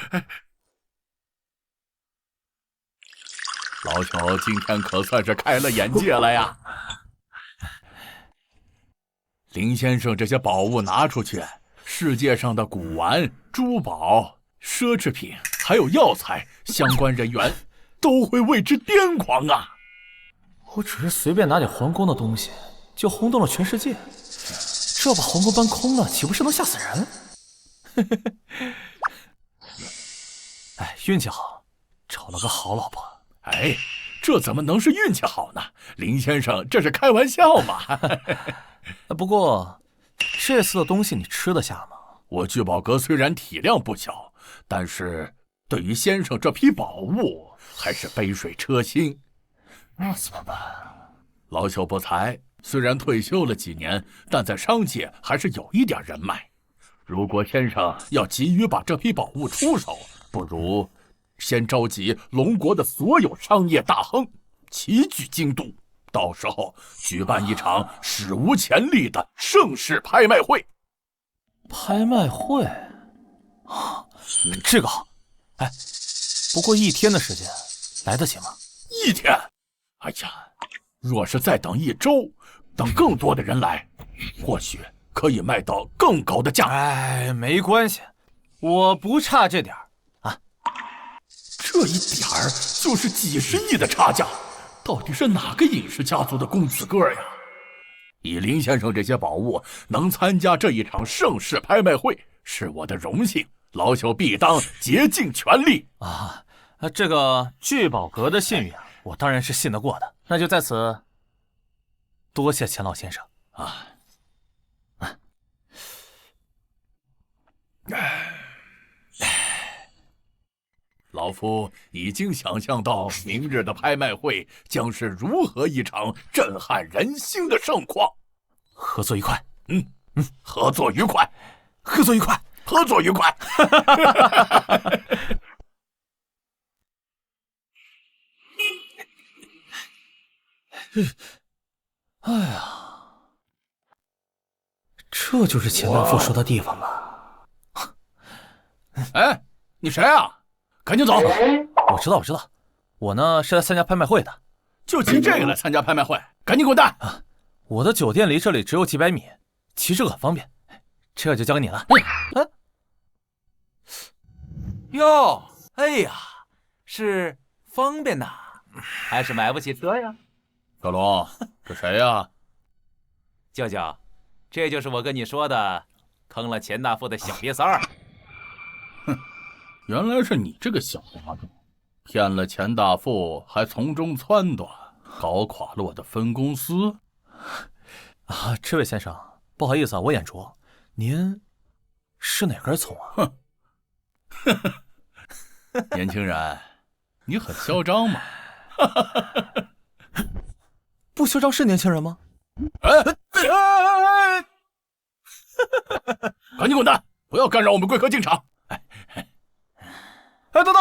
老朽今天可算是开了眼界了呀！林先生这些宝物拿出去，世界上的古玩、珠宝、奢侈品，还有药材，相关人员都会为之癫狂啊！我只是随便拿点皇宫的东西，就轰动了全世界，这把皇宫搬空了，岂不是能吓死人？哎，运气好，找了个好老婆。哎，这怎么能是运气好呢？林先生这是开玩笑嘛？不过这次的东西你吃得下吗？我聚宝阁虽然体量不小，但是对于先生这批宝物还是杯水车薪。那怎么办？老朽不才，虽然退休了几年，但在商界还是有一点人脉。如果先生要急于把这批宝物出手，不如先召集龙国的所有商业大亨齐聚京都，到时候举办一场史无前例的盛世拍卖会。拍卖会？这个好。哎，不过1天的时间，来得及吗？1天？哎呀，若是再等1周，等更多的人来，或许可以卖到更高的价格。哎，没关系，我不差这点儿。这一点儿就是几10亿的差价，到底是哪个尹氏家族的公子哥呀？以林先生这些宝物能参加这一场盛世拍卖会，是我的荣幸，老朽必当竭尽全力。这个聚宝阁的信誉啊，我当然是信得过的。那就在此多谢钱老先生啊。老夫已经想象到明日的拍卖会将是如何一场震撼人心的盛况。合作愉快。合作愉快，合作愉快，合作愉快。哎呀，这就是钱大富说的地方吧？哎，你谁啊？赶紧走！我知道，我呢是来参加拍卖会的。就骑这个来参加拍卖会？赶紧滚蛋！我的酒店离这里只有几百米，骑这个很方便。这就交给你了。哟，哎呀，是方便呐，还是买不起车呀？小龙，这谁呀？舅舅，这就是我跟你说的坑了钱大富的小瘪三儿。原来是你这个小滑头，骗了钱大富，还从中撺掇，搞垮了我的分公司。这位先生，不好意思啊，我眼拙，您是哪根葱啊？年轻人，你很嚣张嘛？不嚣张是年轻人吗？赶紧滚蛋！不要干扰我们贵客进场！等等，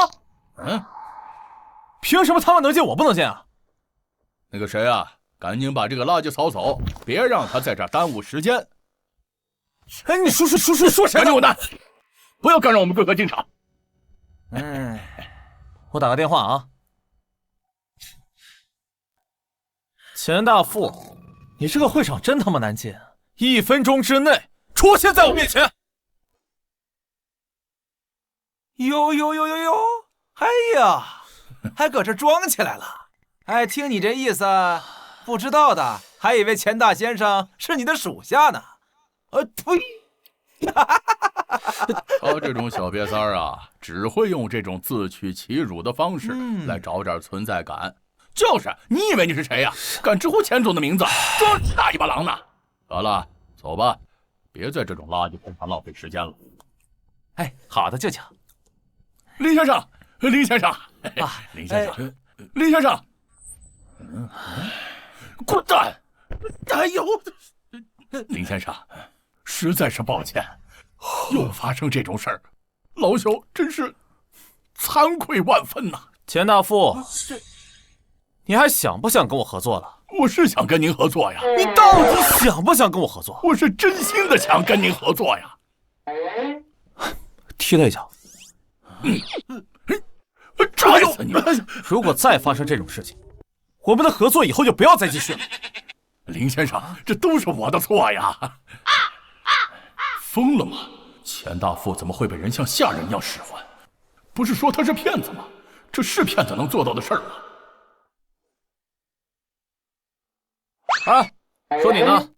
凭什么他们能进我不能进啊？那个谁啊，赶紧把这个垃圾扫走，别让他在这儿耽误时间。你说谁？赶紧滚蛋！不要干扰我们贵客进场。我打个电话啊。钱大富，你这个会场真他妈难进，1分钟之内出现在我面前。哟，哎呀，还搁这装起来了。哎，听你这意思，不知道的还以为钱大先生是你的属下呢。呸！他这种小瘪三儿啊，只会用这种自取其辱的方式来找点存在感。就是，你以为你是谁呀？敢直呼钱总的名字，装大尾巴狼呢？得了，走吧，别在这种垃圾喷上浪费时间了。哎，好的，舅舅。林先生，林先生，林先生，滚蛋！哎呦，林先生，实在是抱歉，又发生这种事儿，老朽真是惭愧万分呐。钱大富，你还想不想跟我合作了？我是想跟您合作呀。你到底想不想跟我合作？我是真心的想跟您合作呀。踢他一脚。抓死你！如果再发生这种事情，我们的合作以后就不要再继续了。林先生，这都是我的错呀！疯了吗？钱大富怎么会被人像下人一样使唤？不是说他是骗子吗？这是骗子能做到的事儿吗？说你呢？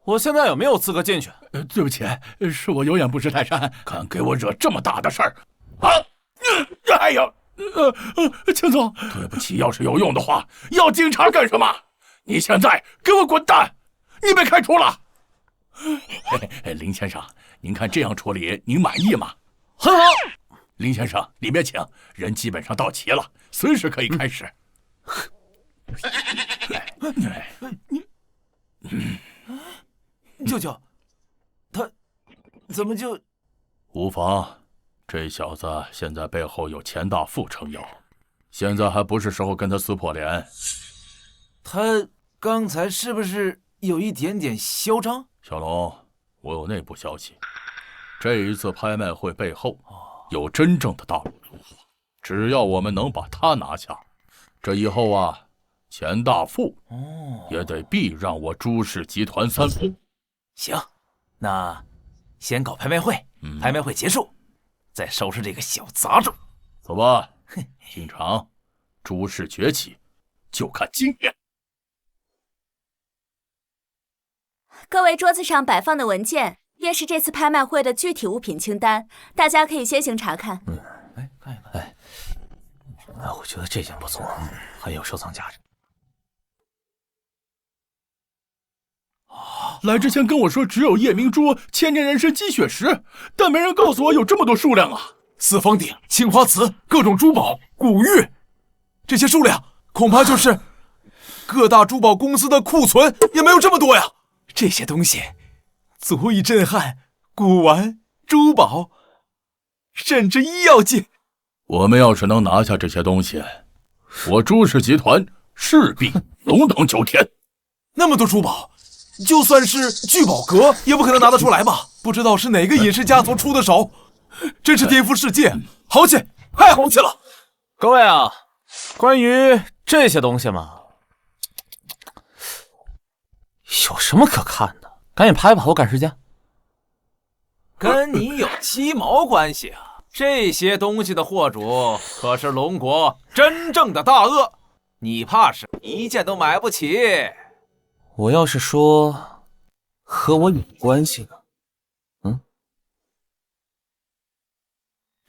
我现在有没有资格进去？对不起，是我有眼不识泰山，敢给我惹这么大的事儿哎呀，钱总，对不起，要是有用的话，要警察干什么？你现在给我滚蛋！你被开除了。林先生，您看这样处理，您满意吗？很好。林先生，里面请，人基本上到齐了，随时可以开始。舅舅，他怎么就……无妨，这小子现在背后有钱大富撑腰，现在还不是时候跟他撕破脸。他刚才是不是有一点点嚣张？小龙，我有内部消息，这一次拍卖会背后有真正的大陆同伙，只要我们能把他拿下，这以后啊，钱大富也得避让我朱氏集团3分。行，那先搞拍卖会，拍卖会结束，再收拾这个小杂种。走吧，进场，朱氏崛起，就看今天。各位桌子上摆放的文件，便是这次拍卖会的具体物品清单，大家可以先行查看。看一看。我觉得这件不错，很有收藏价值。来之前跟我说只有夜明珠、千年人参、积雪石，但没人告诉我有这么多数量啊！四方鼎、青花瓷、各种珠宝、古玉，这些数量恐怕就是各大珠宝公司的库存也没有这么多呀！这些东西足以震撼古玩、珠宝，甚至医药界。我们要是能拿下这些东西，我朱氏集团势必龙腾九天。那么多珠宝，就算是聚宝阁也不可能拿得出来吧？不知道是哪个隐士家族出的手，真是颠覆世界，豪气，太豪气了！各位啊，关于这些东西嘛，有什么可看的？赶紧拍吧，我赶时间。跟你有鸡毛关系啊！这些东西的货主可是龙国真正的大鳄，你怕是一件都买不起。我要是说和我有关系呢？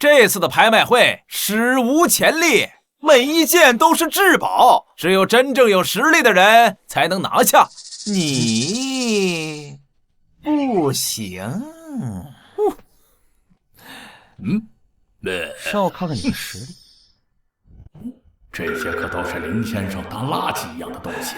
这次的拍卖会史无前例，每一件都是至宝，只有真正有实力的人才能拿下。你不行。让我看看你的实力。这些可都是林先生当垃圾一样的东西，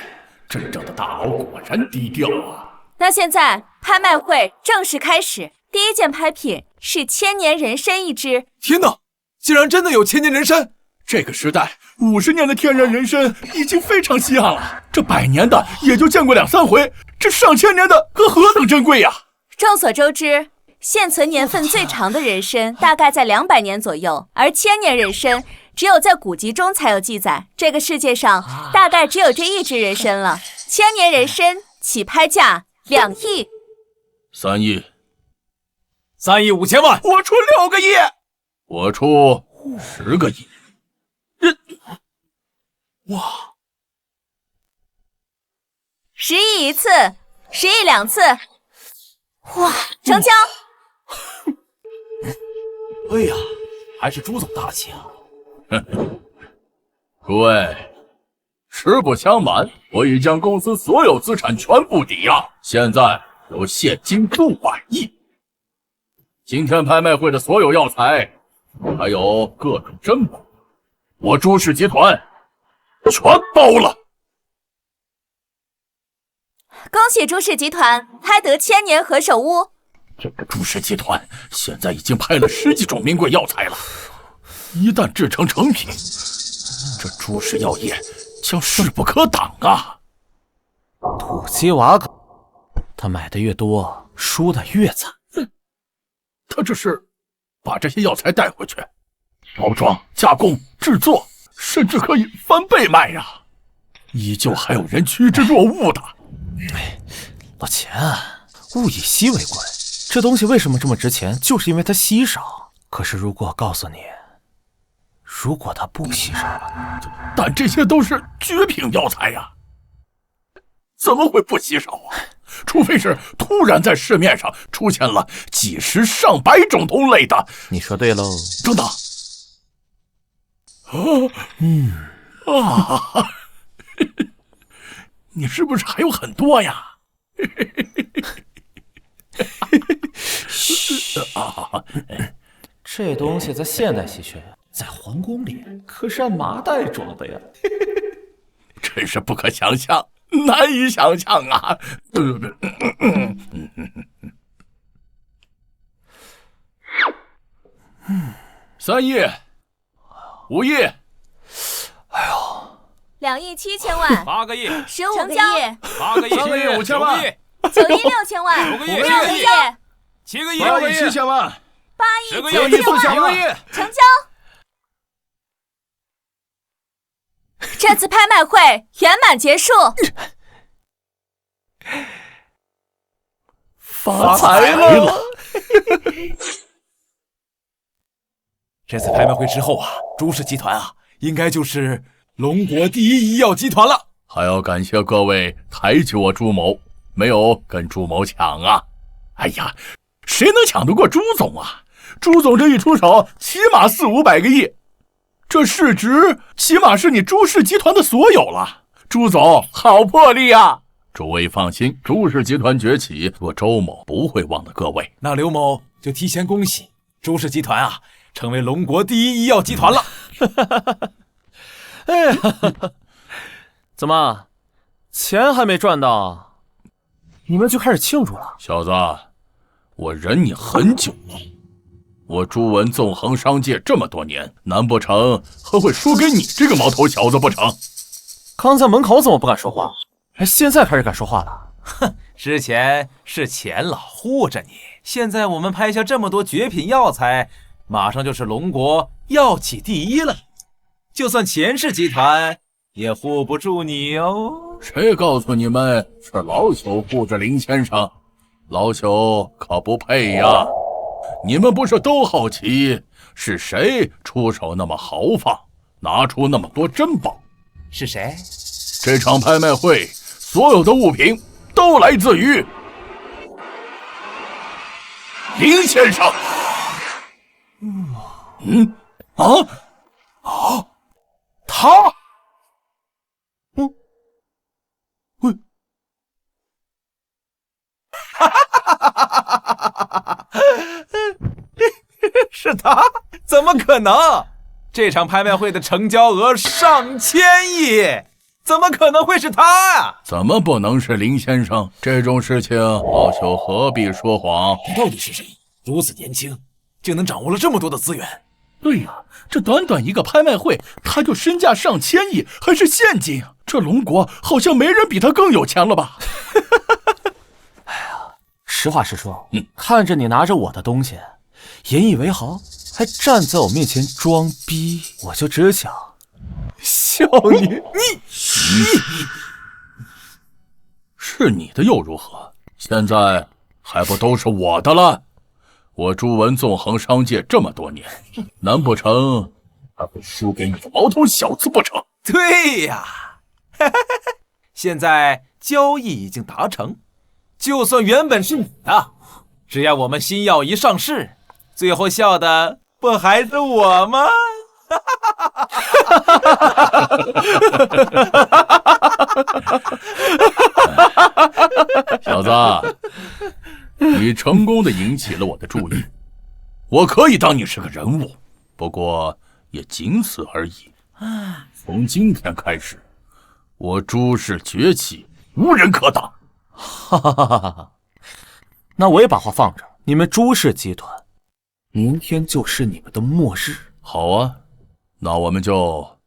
真正的大佬果然低调啊！那现在拍卖会正式开始，第一件拍品是千年人参一只。天哪，竟然真的有千年人参！这个时代，50年的天然人参已经非常稀罕了，这100年的也就见过2、3回，这上千年的可何等珍贵呀！众所周知，现存年份最长的人参大概在200年左右，而千年人参只有在古籍中才有记载。这个世界上大概只有这一只人参了。千年人参起拍价2亿。3亿。3亿5千万。我出6个亿。我出10个亿。哇！10亿1次，10亿2次。哇，成交！哎呀，还是朱总大气啊！诸位，实不相瞒，我已将公司所有资产全部抵押，现在有现金600亿。今天拍卖会的所有药材，还有各种珍宝，我朱氏集团全包了。恭喜朱氏集团拍得千年何首乌。这个朱氏集团现在已经拍了10几种名贵药材了，一旦制成成品，这朱氏药业将势不可挡啊！土鸡瓦狗，他买的越多，输的越惨。他这是把这些药材带回去，包装、加工、制作，甚至可以翻倍卖呀！依旧还有人趋之若鹜的。老钱，物以稀为贵，这东西为什么这么值钱？就是因为它稀少。可是如果告诉你，如果它不稀少了，但这些都是绝品药材呀，怎么会不稀少啊？除非是突然在市面上出现了几十上百种同类的。你说对喽。等等，你是不是还有很多呀？这东西在现代稀缺呀，在皇宫里可是按麻袋装的呀。真是不可想象，难以想象啊！3亿，5亿，哎呦，2亿7千万，8个亿，15个亿，8个亿，3个亿5千万，9亿6千万，5个亿，6个亿，7个亿，8亿7千万，8亿10个亿9千4万，亿，成交！这次拍卖会圆满结束，发财了！这次拍卖会之后啊，朱氏集团啊，应该就是龙国第一医药集团了。还要感谢各位抬举我朱某，没有跟朱某抢啊。哎呀，谁能抢得过朱总啊？朱总这一出手，起码400-500个亿，这市值起码是你朱氏集团的所有了。朱总好魄力啊！诸位放心，朱氏集团崛起，我周某不会忘了各位。那刘某就提前恭喜朱氏集团啊，成为龙国第一医药集团了。哎呀，怎么，钱还没赚到，你们就开始庆祝了？小子，我忍你很久了。我朱文纵横商界这么多年，难不成还会输给你这个毛头小子不成？刚在门口怎么不敢说话？哎，现在开始敢说话了。哼，之前是钱老护着你，现在我们拍下这么多绝品药材，马上就是龙国药企第一了。就算钱氏集团也护不住你哦。谁告诉你们是老朽护着林先生？老朽可不配呀！你们不是都好奇是谁出手那么豪放，拿出那么多珍宝？是谁？这场拍卖会所有的物品都来自于林先生。他？是他？怎么可能？这场拍卖会的成交额上千亿，怎么可能会是他呀？怎么不能是林先生？这种事情老朽何必说谎？他到底是谁？如此年轻，竟能掌握了这么多的资源。对呀，这短短一个拍卖会，他就身价上千亿，还是现金啊！这龙国好像没人比他更有钱了吧？哎呀，实话实说，看着你拿着我的东西，引以为豪，还站在我面前装逼，我就只想笑你。是你的又如何？现在还不都是我的了？我朱文纵横商界这么多年，难不成还会输给你个毛头小子不成？对呀，现在交易已经达成，就算原本是你的，只要我们新药一上市，最后笑的不还是我吗？小子，你成功的引起了我的注意，我可以当你是个人物，不过也仅此而已。从今天开始，我朱氏崛起，无人可挡。哈哈哈哈！那我也把话放着，你们朱氏集团，明天就是你们的末日。好啊，那我们就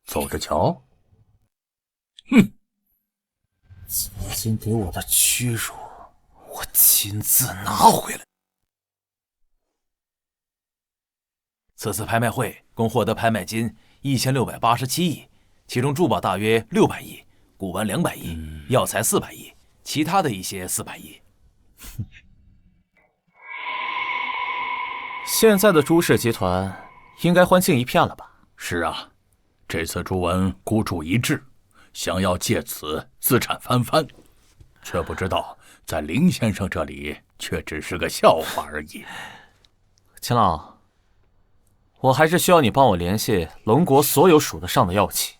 走着瞧。哼！曾经给我的屈辱，我亲自拿回来。此次拍卖会共获得拍卖金1687亿，其中珠宝大约600亿，古玩200亿，药材400亿，其他的一些400亿。现在的朱氏集团应该欢庆一片了吧？是啊，这次朱文孤注一掷，想要借此资产翻番，却不知道在林先生这里却只是个笑话而已。秦老，我还是需要你帮我联系龙国所有数得上的药企，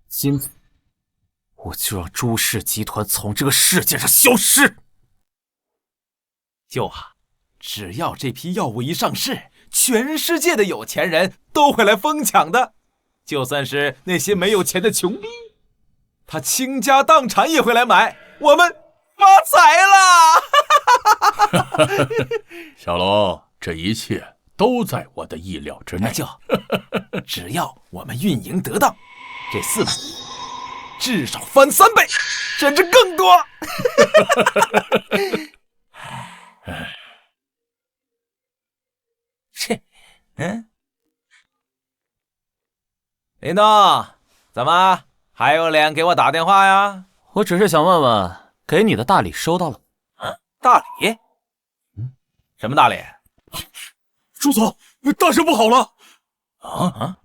今天我就让朱氏集团从这个世界上消失。舅啊，只要这批药物一上市，全世界的有钱人都会来疯抢的，就算是那些没有钱的穷逼，他倾家荡产也会来买，我们发财了！小龙，这一切都在我的意料之内。舅，只要我们运营得当，这400亿至少翻3倍，甚至更多。切，林东，怎么还有脸给我打电话呀？我只是想问问，给你的大礼收到了吗？大礼？什么大礼？朱总，大事不好了！啊！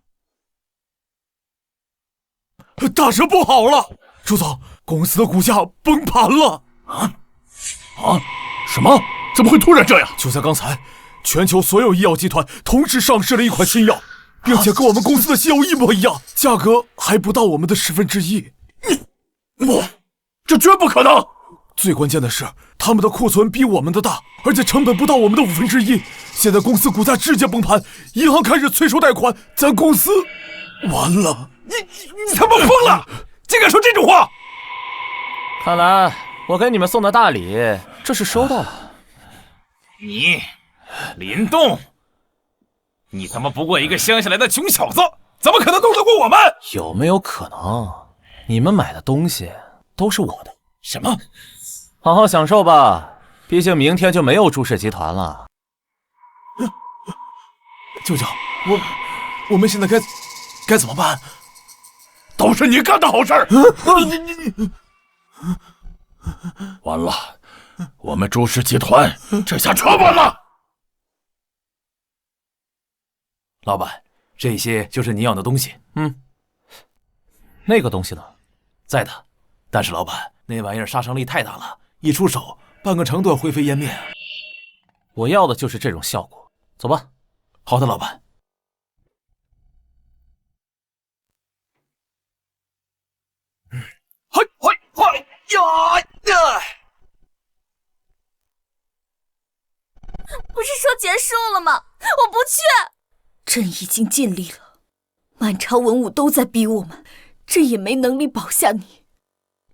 大事不好了！朱总，公司的股价崩盘了！什么？怎么会突然这样？就在刚才，全球所有医药集团同时上市了一款新药，并且跟我们公司的新药一模一样，价格还不到我们的1/10。这绝不可能！最关键的是，他们的库存比我们的大，而且成本不到我们的1/5。现在公司股价直接崩盘，银行开始催收贷款，咱公司完了！你他妈疯了！竟敢说这种话！看来我给你们送的大礼，这是收到了。你，林动，你他妈不过一个乡下来的穷小子，怎么可能斗得过我们？有没有可能，你们买的东西都是我的？什么？好好享受吧，毕竟明天就没有朱氏集团了。舅舅，我们现在该怎么办？都是你干的好事儿！完了，我们朱氏集团这下全完了。老板，这些就是你要的东西。那个东西呢？在的，但是老板，那玩意儿杀伤力太大了，一出手，半个城都要灰飞烟灭。我要的就是这种效果。走吧。好的，老板。不是说结束了吗？我不去。朕已经尽力了，满朝文武都在逼我们，朕也没能力保下你。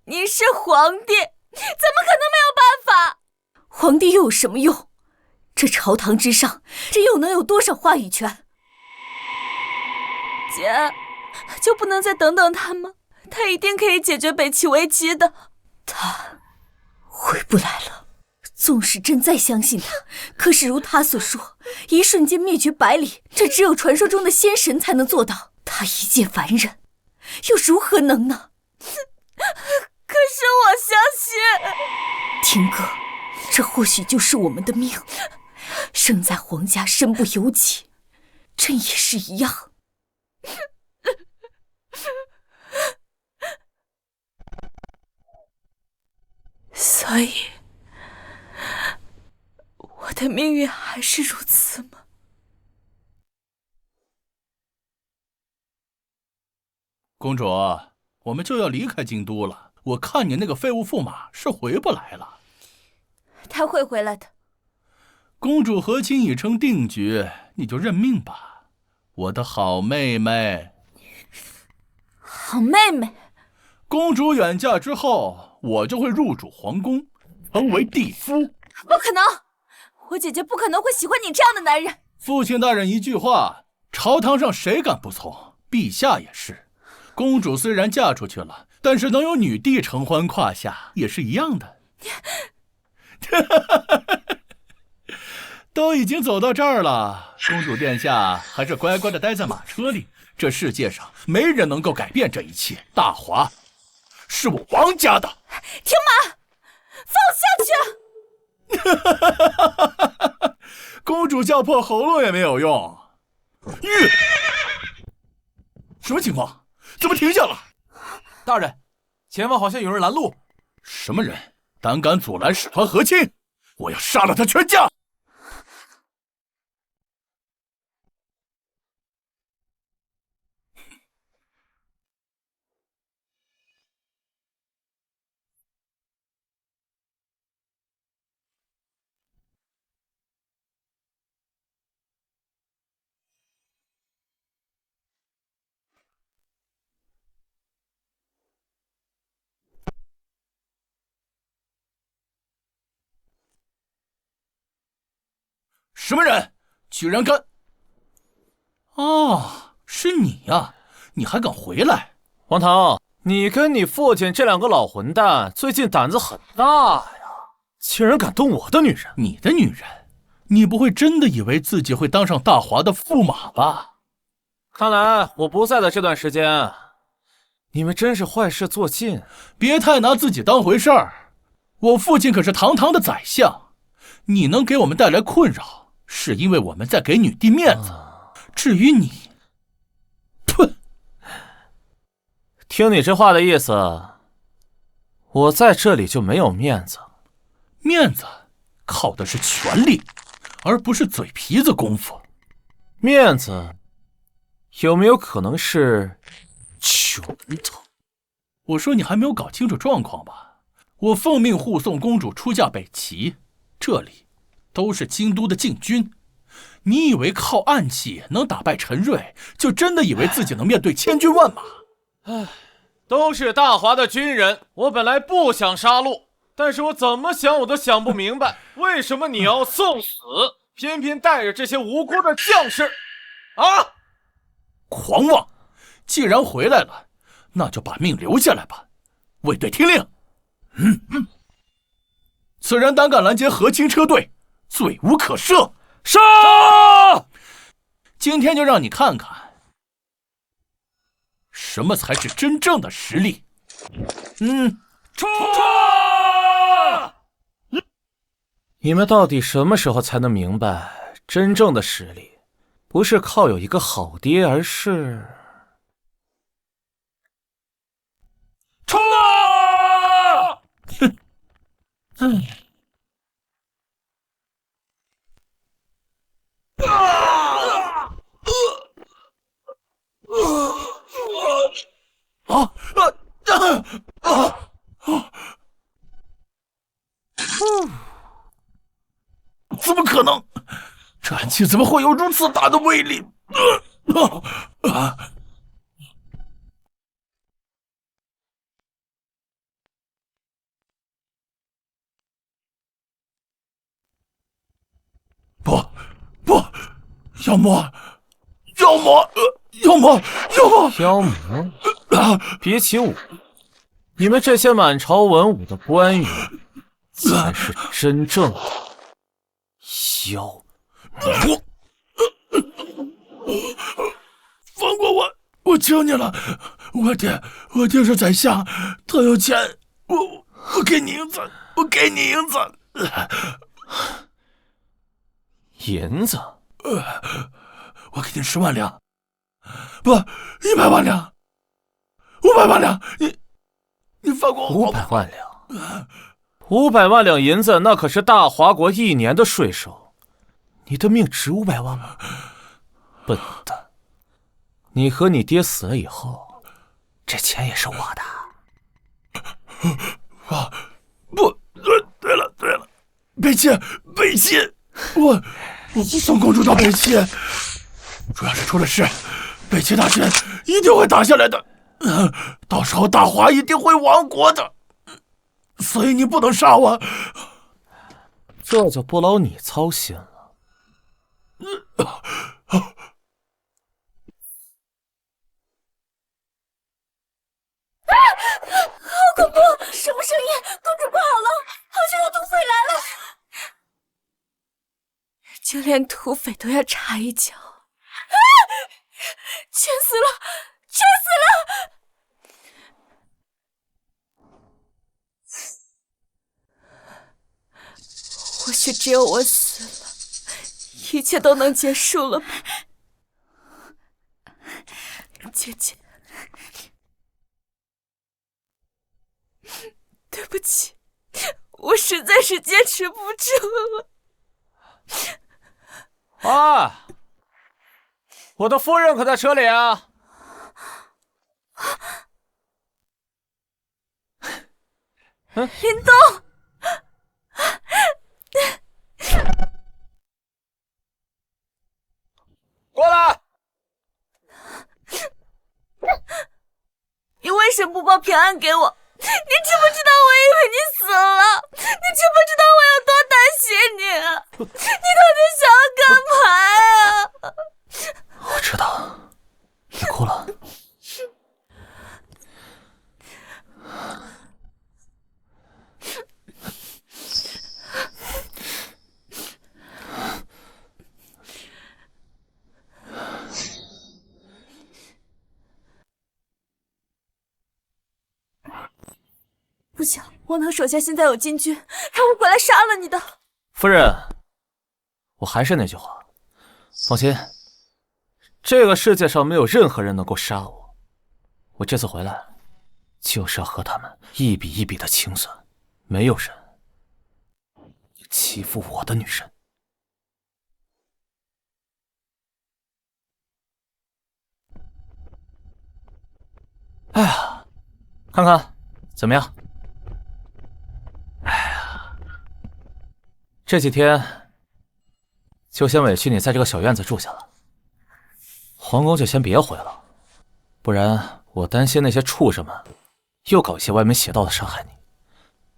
你是皇帝，怎么可能没有办法？皇帝又有什么用？这朝堂之上，朕又能有多少话语权？姐，就不能再等等他吗？他一定可以解决北齐危机的。他回不来了。纵使朕再相信他，可是如他所说，一瞬间灭绝百里，这只有传说中的仙神才能做到。他一介凡人，又如何能呢？可是我相信，天哥，这或许就是我们的命。生在皇家，身不由己，朕也是一样。所以我的命运还是如此吗？公主，我们就要离开京都了。我看你那个废物驸马是回不来了。他会回来的。公主和亲已成定局，你就认命吧，我的好妹妹。好妹妹。公主远嫁之后，我就会入主皇宫，成为帝夫。不可能，我姐姐不可能会喜欢你这样的男人。父亲大人一句话，朝堂上谁敢不从？陛下也是。公主虽然嫁出去了，但是能有女帝承欢胯下，也是一样的。都已经走到这儿了，公主殿下还是乖乖的待在马车里。这世界上没人能够改变这一切。大华是我王家的。停马，放下去！公主叫破喉咙也没有用。什么情况？怎么停下了？大人，前方好像有人拦路。什么人？胆敢阻拦使团和亲？我要杀了他全家！什么人？居然敢……哦，是你呀！你还敢回来？王腾，你跟你父亲这两个老混蛋最近胆子很大呀，竟然敢动我的女人！你的女人？你不会真的以为自己会当上大华的驸马吧？看来我不在的这段时间，你们真是坏事做尽。别太拿自己当回事儿，我父亲可是堂堂的宰相，你能给我们带来困扰，是因为我们在给女帝面子。至于你，听你这话的意思，我在这里就没有面子。面子靠的是权力，而不是嘴皮子功夫。面子有没有可能是拳头？我说你还没有搞清楚状况吧？我奉命护送公主出嫁北齐，这里都是京都的禁军。你以为靠暗器能打败陈瑞，就真的以为自己能面对千军万马？都是大华的军人，我本来不想杀戮，但是我怎么想我都想不明白，为什么你要送死，偏偏带着这些无辜的将士？啊！狂妄！既然回来了，那就把命留下来吧。卫队听令。此人胆敢拦截和亲车队，罪无可赦。杀！今天就让你看看，什么才是真正的实力。冲！你们到底什么时候才能明白，真正的实力不是靠有一个好爹，而是……冲啊！怎么可能？这暗器怎么会有如此大的威力？不，妖魔！比起我，你们这些满朝文武的官员，才是真正的妖魔。放过我！我求你了，我爹是宰相，他有钱，我给你银子，银子？我给你10万两，不，100万两，500万两，你放过我吧。500万两，500万两银子，那可是大华国1年的税收。你的命值500万吗？笨蛋！你和你爹死了以后，这钱也是我的。不，对了，北齐，我不送公主到北齐，主要是出了事，北齐大军一定会打下来的，到时候大华一定会亡国的，所以你不能杀我。这就不劳你操心了。好恐怖！什么声音？公主不好了，好像有土匪来了！就连土匪都要插一脚，全死了！或许只有我死了，一切都能结束了吧？姐姐，对不起，我实在是坚持不住了。啊！我的夫人可在车里啊！林东，过来！你为什么不报平安给我？你知不知道我以为你死了？你知不知道我有多担心你啊？你到底想要干嘛呀？我知道，你哭了。不行，王堂手下现在有禁军，他会回来杀了你的。夫人，我还是那句话，放心，这个世界上没有任何人能够杀我。我这次回来，就是要和他们一笔一笔的清算。没有人欺负我的女人。哎呀，看看怎么样？哎呀，这几天就先委屈你在这个小院子住下了，皇宫就先别回了，不然我担心那些畜生们又搞一些歪门邪道的伤害你。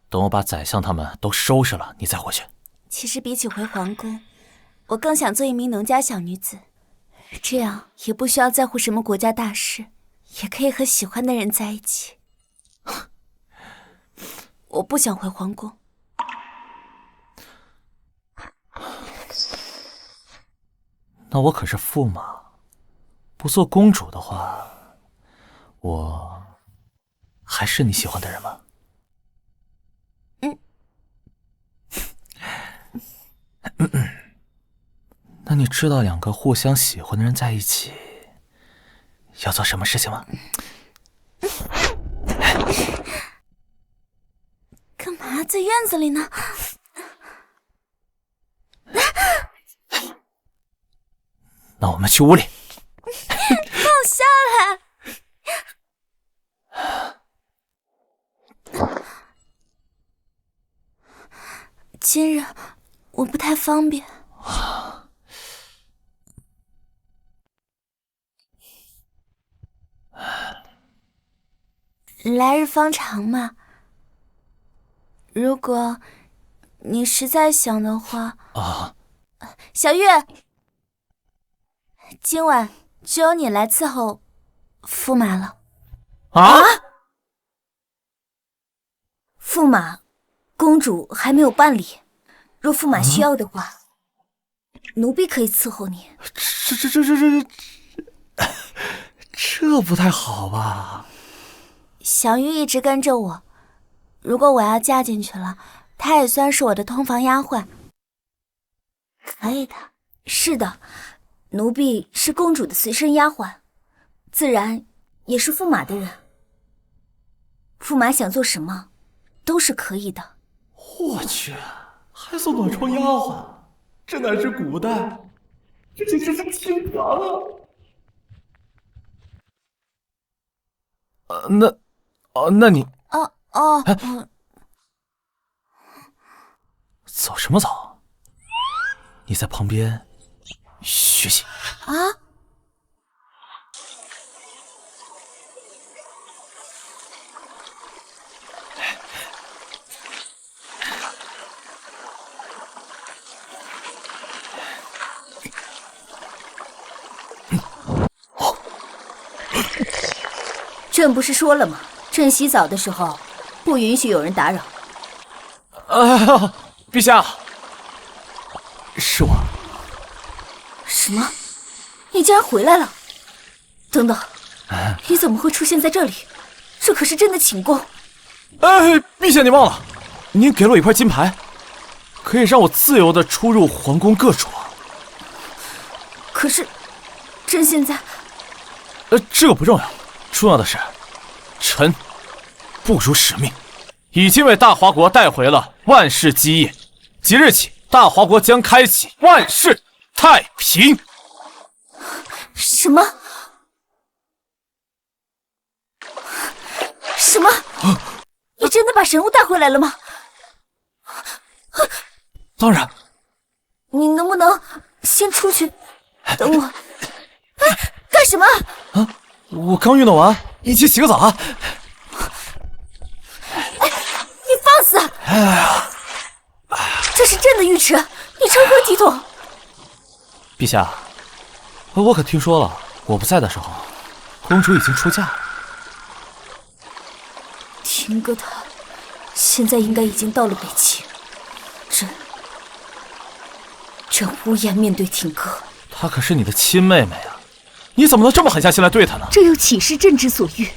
等我把宰相他们都收拾了，你再回去。其实比起回皇宫，我更想做一名农家小女子，这样也不需要在乎什么国家大事，也可以和喜欢的人在一起。我不想回皇宫。那我可是驸马，不做公主的话，我还是你喜欢的人吗？那你知道两个互相喜欢的人在一起要做什么事情吗？干嘛在院子里呢？那我们去屋里。放我下来！今日我不太方便。来日方长嘛，如果你实在想的话啊，小月，今晚只有你来伺候驸马了。啊！驸马，公主还没有办理，若驸马需要的话，奴婢可以伺候你。这不太好吧？小玉一直跟着我，如果我要嫁进去了，她也算是我的通房丫鬟。可以的。是的，奴婢是公主的随身丫鬟，自然也是驸马的人。驸马想做什么，都是可以的。我去，还做暖床丫鬟，这乃是古代，这简直是天堂啊！那你走什么走？你在旁边学习啊？朕不是说了吗？朕洗澡的时候不允许有人打扰。陛下，是我。什么？你竟然回来了？等等，你怎么会出现在这里？这可是朕的寝宫。陛下，你忘了，您给了我一块金牌，可以让我自由地出入皇宫各处。可是，朕现在……这个不重要，重要的是，臣不辱使命，已经为大华国带回了万世基业。即日起，大华国将开启万世太平。什么？什么？你真的把神物带回来了吗？当然。你能不能先出去，等我？干什么？我刚运动完，一起洗个澡啊！你放肆！这是朕的浴池，你成何体统？陛下，我可听说了，我不在的时候，公主已经出嫁了。廷哥他现在应该已经到了北齐，朕无颜面对廷哥。她可是你的亲妹妹啊，你怎么能这么狠下心来对她呢？这又岂是朕之所欲？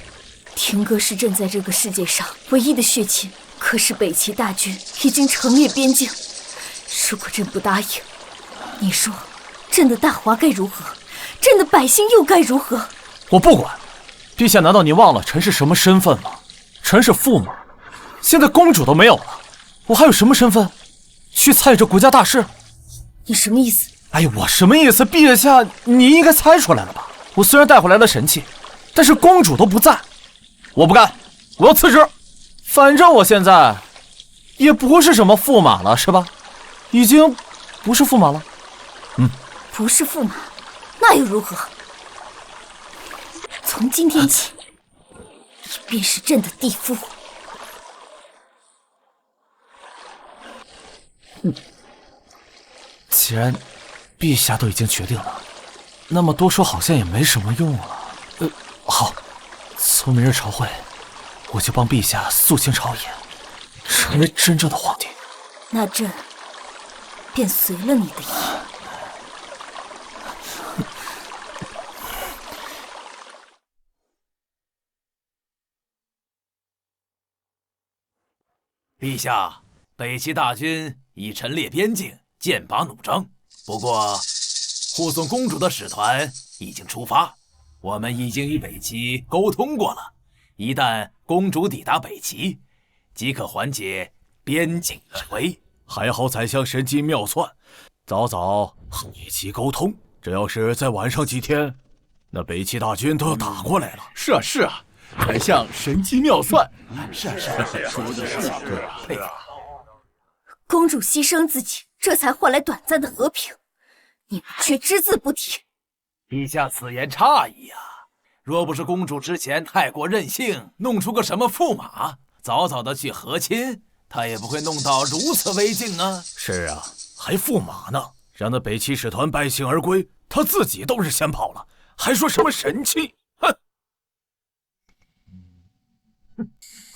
廷哥是朕在这个世界上唯一的血亲，可是北齐大军已经城灭边境，如果朕不答应，你说朕的大华该如何？朕的百姓又该如何？我不管。陛下，难道您忘了臣是什么身份吗？传是驸马，现在公主都没有了，我还有什么身份去参与这国家大事？你什么意思？哎呀，我什么意思？陛下，你应该猜出来了吧？我虽然带回来了神器，但是公主都不在，我不干，我要辞职。反正我现在也不是什么驸马了，是吧？已经不是驸马了。不是驸马，那又如何？从今天起，你便是朕的弟夫。既然陛下都已经决定了，那么多说好像也没什么用了。好，从明日朝会，我就帮陛下肃清朝野，成为真正的皇帝。那朕便随了你的意。陛下，北齐大军已陈列边境，剑拔弩张。不过，护送公主的使团已经出发，我们已经与北齐沟通过了。一旦公主抵达北齐，即可缓解边境之危。还好宰相神机妙算，早早和北齐沟通。这要是再晚上几天，那北齐大军都要打过来了。是啊，是啊，宰相神机妙算。是啊，说的是啊，佩服。公主牺牲自己，这才换来短暂的和平，你们却只字不提。陛下此言差矣啊！若不是公主之前太过任性，弄出个什么驸马，早早的去和亲，她也不会弄到如此危境啊！是啊，还驸马呢，让那北齐使团败兴而归，他自己倒是先跑了，还说什么神器？哼！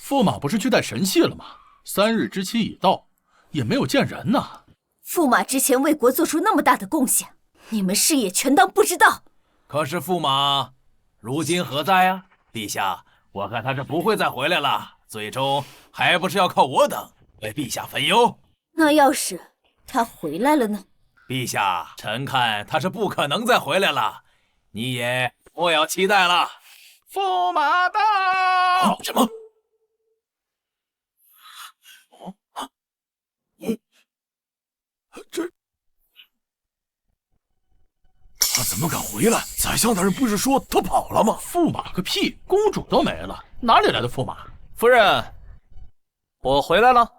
驸马不是去带神器了吗？3日之期已到，也没有见人呢。驸马之前为国做出那么大的贡献，你们是也全当不知道。可是驸马如今何在啊？陛下，我看他是不会再回来了，最终还不是要靠我等为陛下分忧。那要是他回来了呢？陛下，臣看他是不可能再回来了，你也莫要期待了。驸马到！什么？他怎么敢回来？宰相大人不是说他跑了吗？驸马个屁，公主都没了，哪里来的驸马？夫人，我回来了。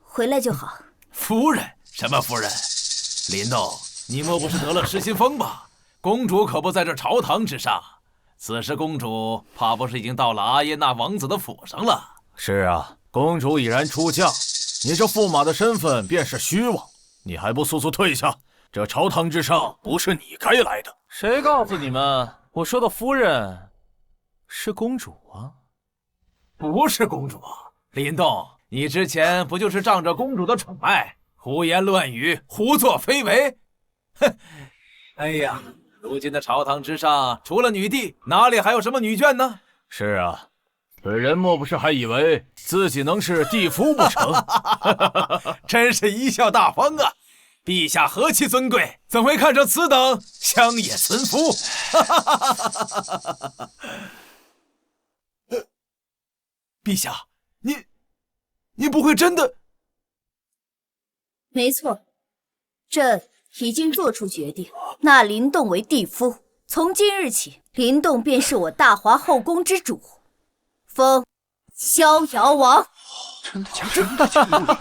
回来就好。夫人？什么夫人？林动，你莫不是得了失心疯吧？公主可不在这朝堂之上，此时公主怕不是已经到了阿耶纳王子的府上了？是啊，公主已然出嫁，你这驸马的身份便是虚妄，你还不速速退下？这朝堂之上不是你该来的。谁告诉你们我说的夫人是公主啊？不是公主。林动，你之前不就是仗着公主的宠爱，胡言乱语，胡作非为？哼！哎呀，如今的朝堂之上，除了女帝，哪里还有什么女眷呢？是啊，本人莫不是还以为自己能是地夫不成？真是贻笑大方啊！陛下何其尊贵，怎会看着此等乡野村夫？陛下，你不会真的？没错，朕已经做出决定，纳林动为帝夫。从今日起，林动便是我大华后宫之主，封逍遥王。真的假的？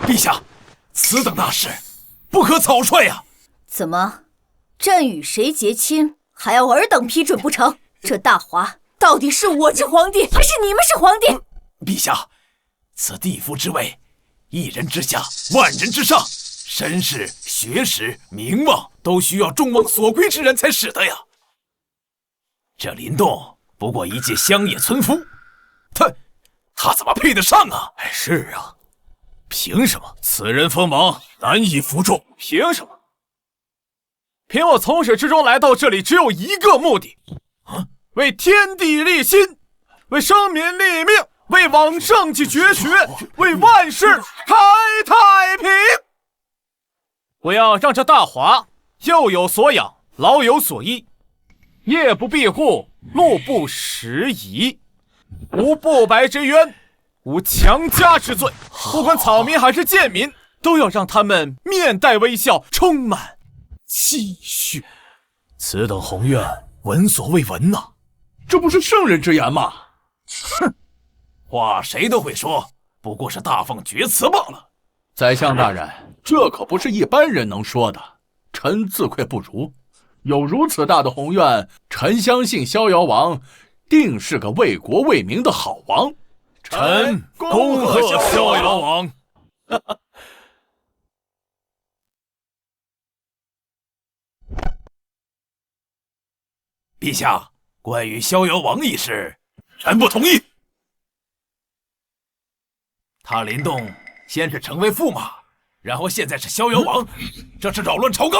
陛下，此等大事不可草率呀！怎么，朕与谁结亲还要尔等批准不成？这大华到底是我是皇帝，还是你们是皇帝？陛下，此地夫之位，一人之下，万人之上，身世、学识、名望都需要众望所归之人才使得呀。这林动不过一介乡野村夫，他怎么配得上啊？是啊，凭什么此人锋芒难以服众？凭什么？凭我从始至终来到这里只有一个目的，为天地立心，为生民立命，为往圣继绝学，为万世开太平。我要让这大华又有所养，老有所依，夜不闭户，路不拾遗。无不白之冤，无强加之罪。不管草民还是贱民，都要让他们面带微笑，充满气血。此等宏愿，闻所未闻呐！这不是圣人之言吗？哼，话谁都会说，不过是大放厥词罢了。宰相大人，这可不是一般人能说的，臣自愧不如。有如此大的宏愿，臣相信逍遥王定是个为国为民的好王。臣恭贺逍遥王。陛下，关于逍遥王一事，臣不同意。他林动先是成为驸马，然后现在是逍遥王，这是扰乱朝纲。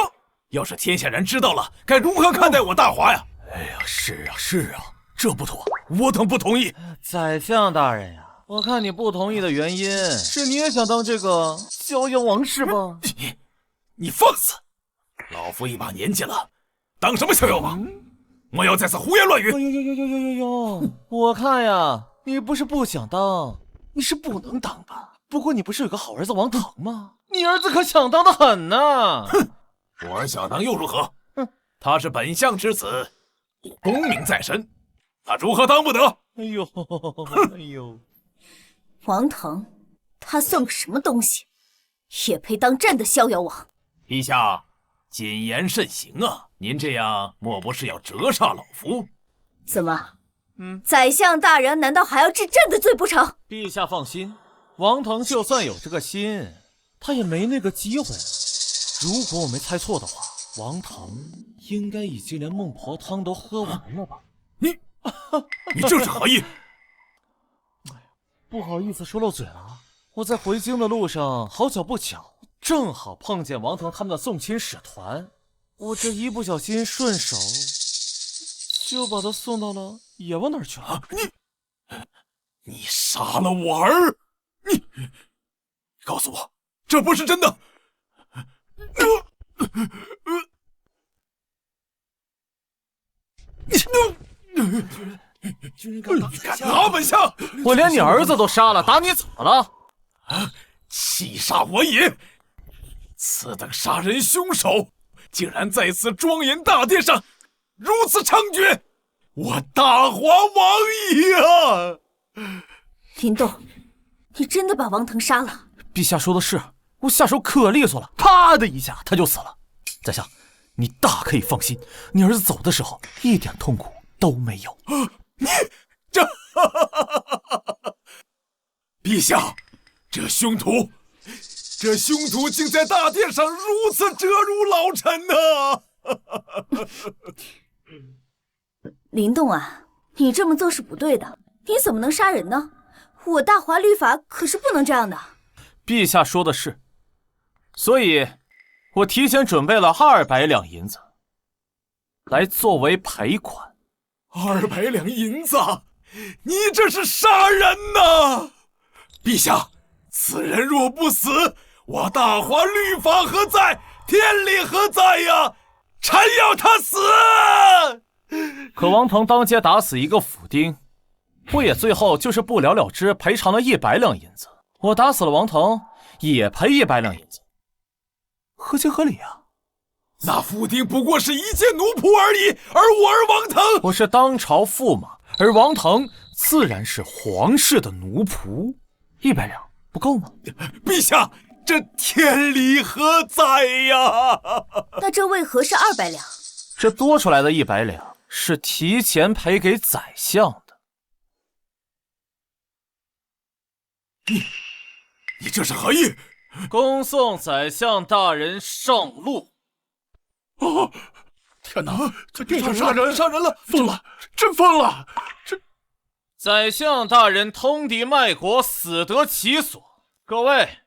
要是天下人知道了，该如何看待我大华呀？哎呀，是啊，这不妥，我等不同意。宰相大人呀，我看你不同意的原因是你也想当这个逍遥王是吧？你放肆！老夫一把年纪了，当什么逍遥王？莫要在此胡言乱语！呦，我看呀，你不是不想当，你是不能当吧？不过你不是有个好儿子王腾吗？你儿子可想当的很呢。哼，我儿想当又如何？他是本相之子，功名在身，他如何当不得？哎呦，王腾，他算个什么东西，也配当朕的逍遥王？陛下，谨言慎行啊！您这样莫不是要折煞老夫？怎么？宰相大人难道还要治朕的罪不成？陛下放心，王腾就算有这个心，他也没那个机会。如果我没猜错的话，王腾应该已经连孟婆汤都喝完了吧？你这是何意？不好意思说漏嘴了，我在回京的路上好巧不巧，正好碰见王腾他们的送亲使团，我这一不小心顺手就把他送到了野王那儿去了。你杀了我儿！你告诉我，这不是真的？你敢打本相！我连你儿子都杀了，打你怎么了？气煞我也！此等杀人凶手，竟然在此庄严大殿上如此猖獗！我大华王爷啊！林动，你真的把王腾杀了？陛下说的是，我下手可利索了，啪的一下他就死了。宰相，你大可以放心，你儿子走的时候一点痛苦都没有。你这，陛下，这凶徒竟在大殿上如此折辱老臣呐！林动啊，你这么做是不对的，你怎么能杀人呢？我大华律法可是不能这样的。陛下说的是，所以我提前准备了200两银子，来作为赔款。200两银子，你这是杀人呐！陛下，此人若不死，我大华律法何在？天理何在呀？臣要他死！可王腾当街打死一个府丁，不也最后就是不了了之，赔偿了100两银子？我打死了王腾，也赔100两银子，合情合理啊。那府丁不过是一介奴仆而已，而王腾，我是当朝驸马，而王腾自然是皇室的奴仆。100两不够吗？陛下，这天理何在呀？那这为何是200两？这多出来的100两是提前赔给宰相的。你这是何意？恭送宰相大人上路。哦，天哪！这殿上杀人了！疯了，真疯了！宰相大人通敌卖国，死得其所。各位，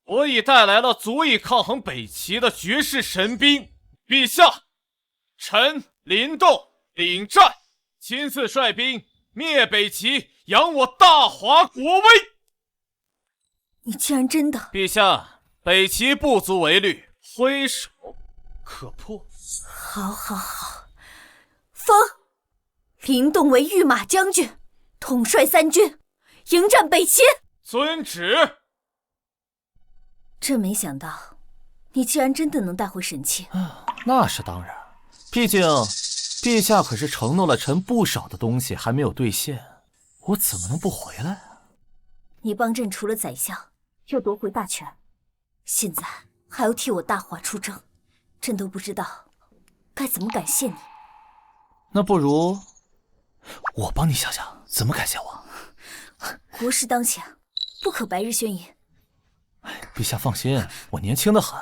我已带来了足以抗衡北齐的绝世神兵。陛下，臣林动领战，亲自率兵灭北齐，扬我大华国威。你竟然真的！陛下，北齐不足为虑，挥手可破。好，好，好。封林动为御马将军，统帅三军，迎战北齐。遵旨。真没想到，你竟然真的能带回神器。那是当然，毕竟陛下可是承诺了臣不少的东西还没有兑现，我怎么能不回来啊？你帮朕除了宰相，又夺回大权，现在还要替我大华出征，朕都不知道该怎么感谢你。那不如我帮你想想怎么感谢我。国事当前，不可白日宣言。陛下放心，我年轻得很，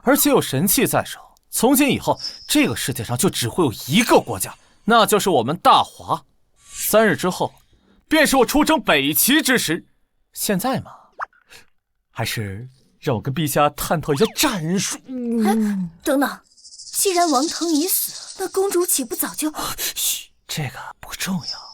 而且有神器在手。从今以后，这个世界上就只会有一个国家，那就是我们大华。3日之后，便是我出征北齐之时。现在嘛，还是让我跟陛下探讨一下战术。等等，既然王腾已死，那公主岂不早就……嘘，这个不重要。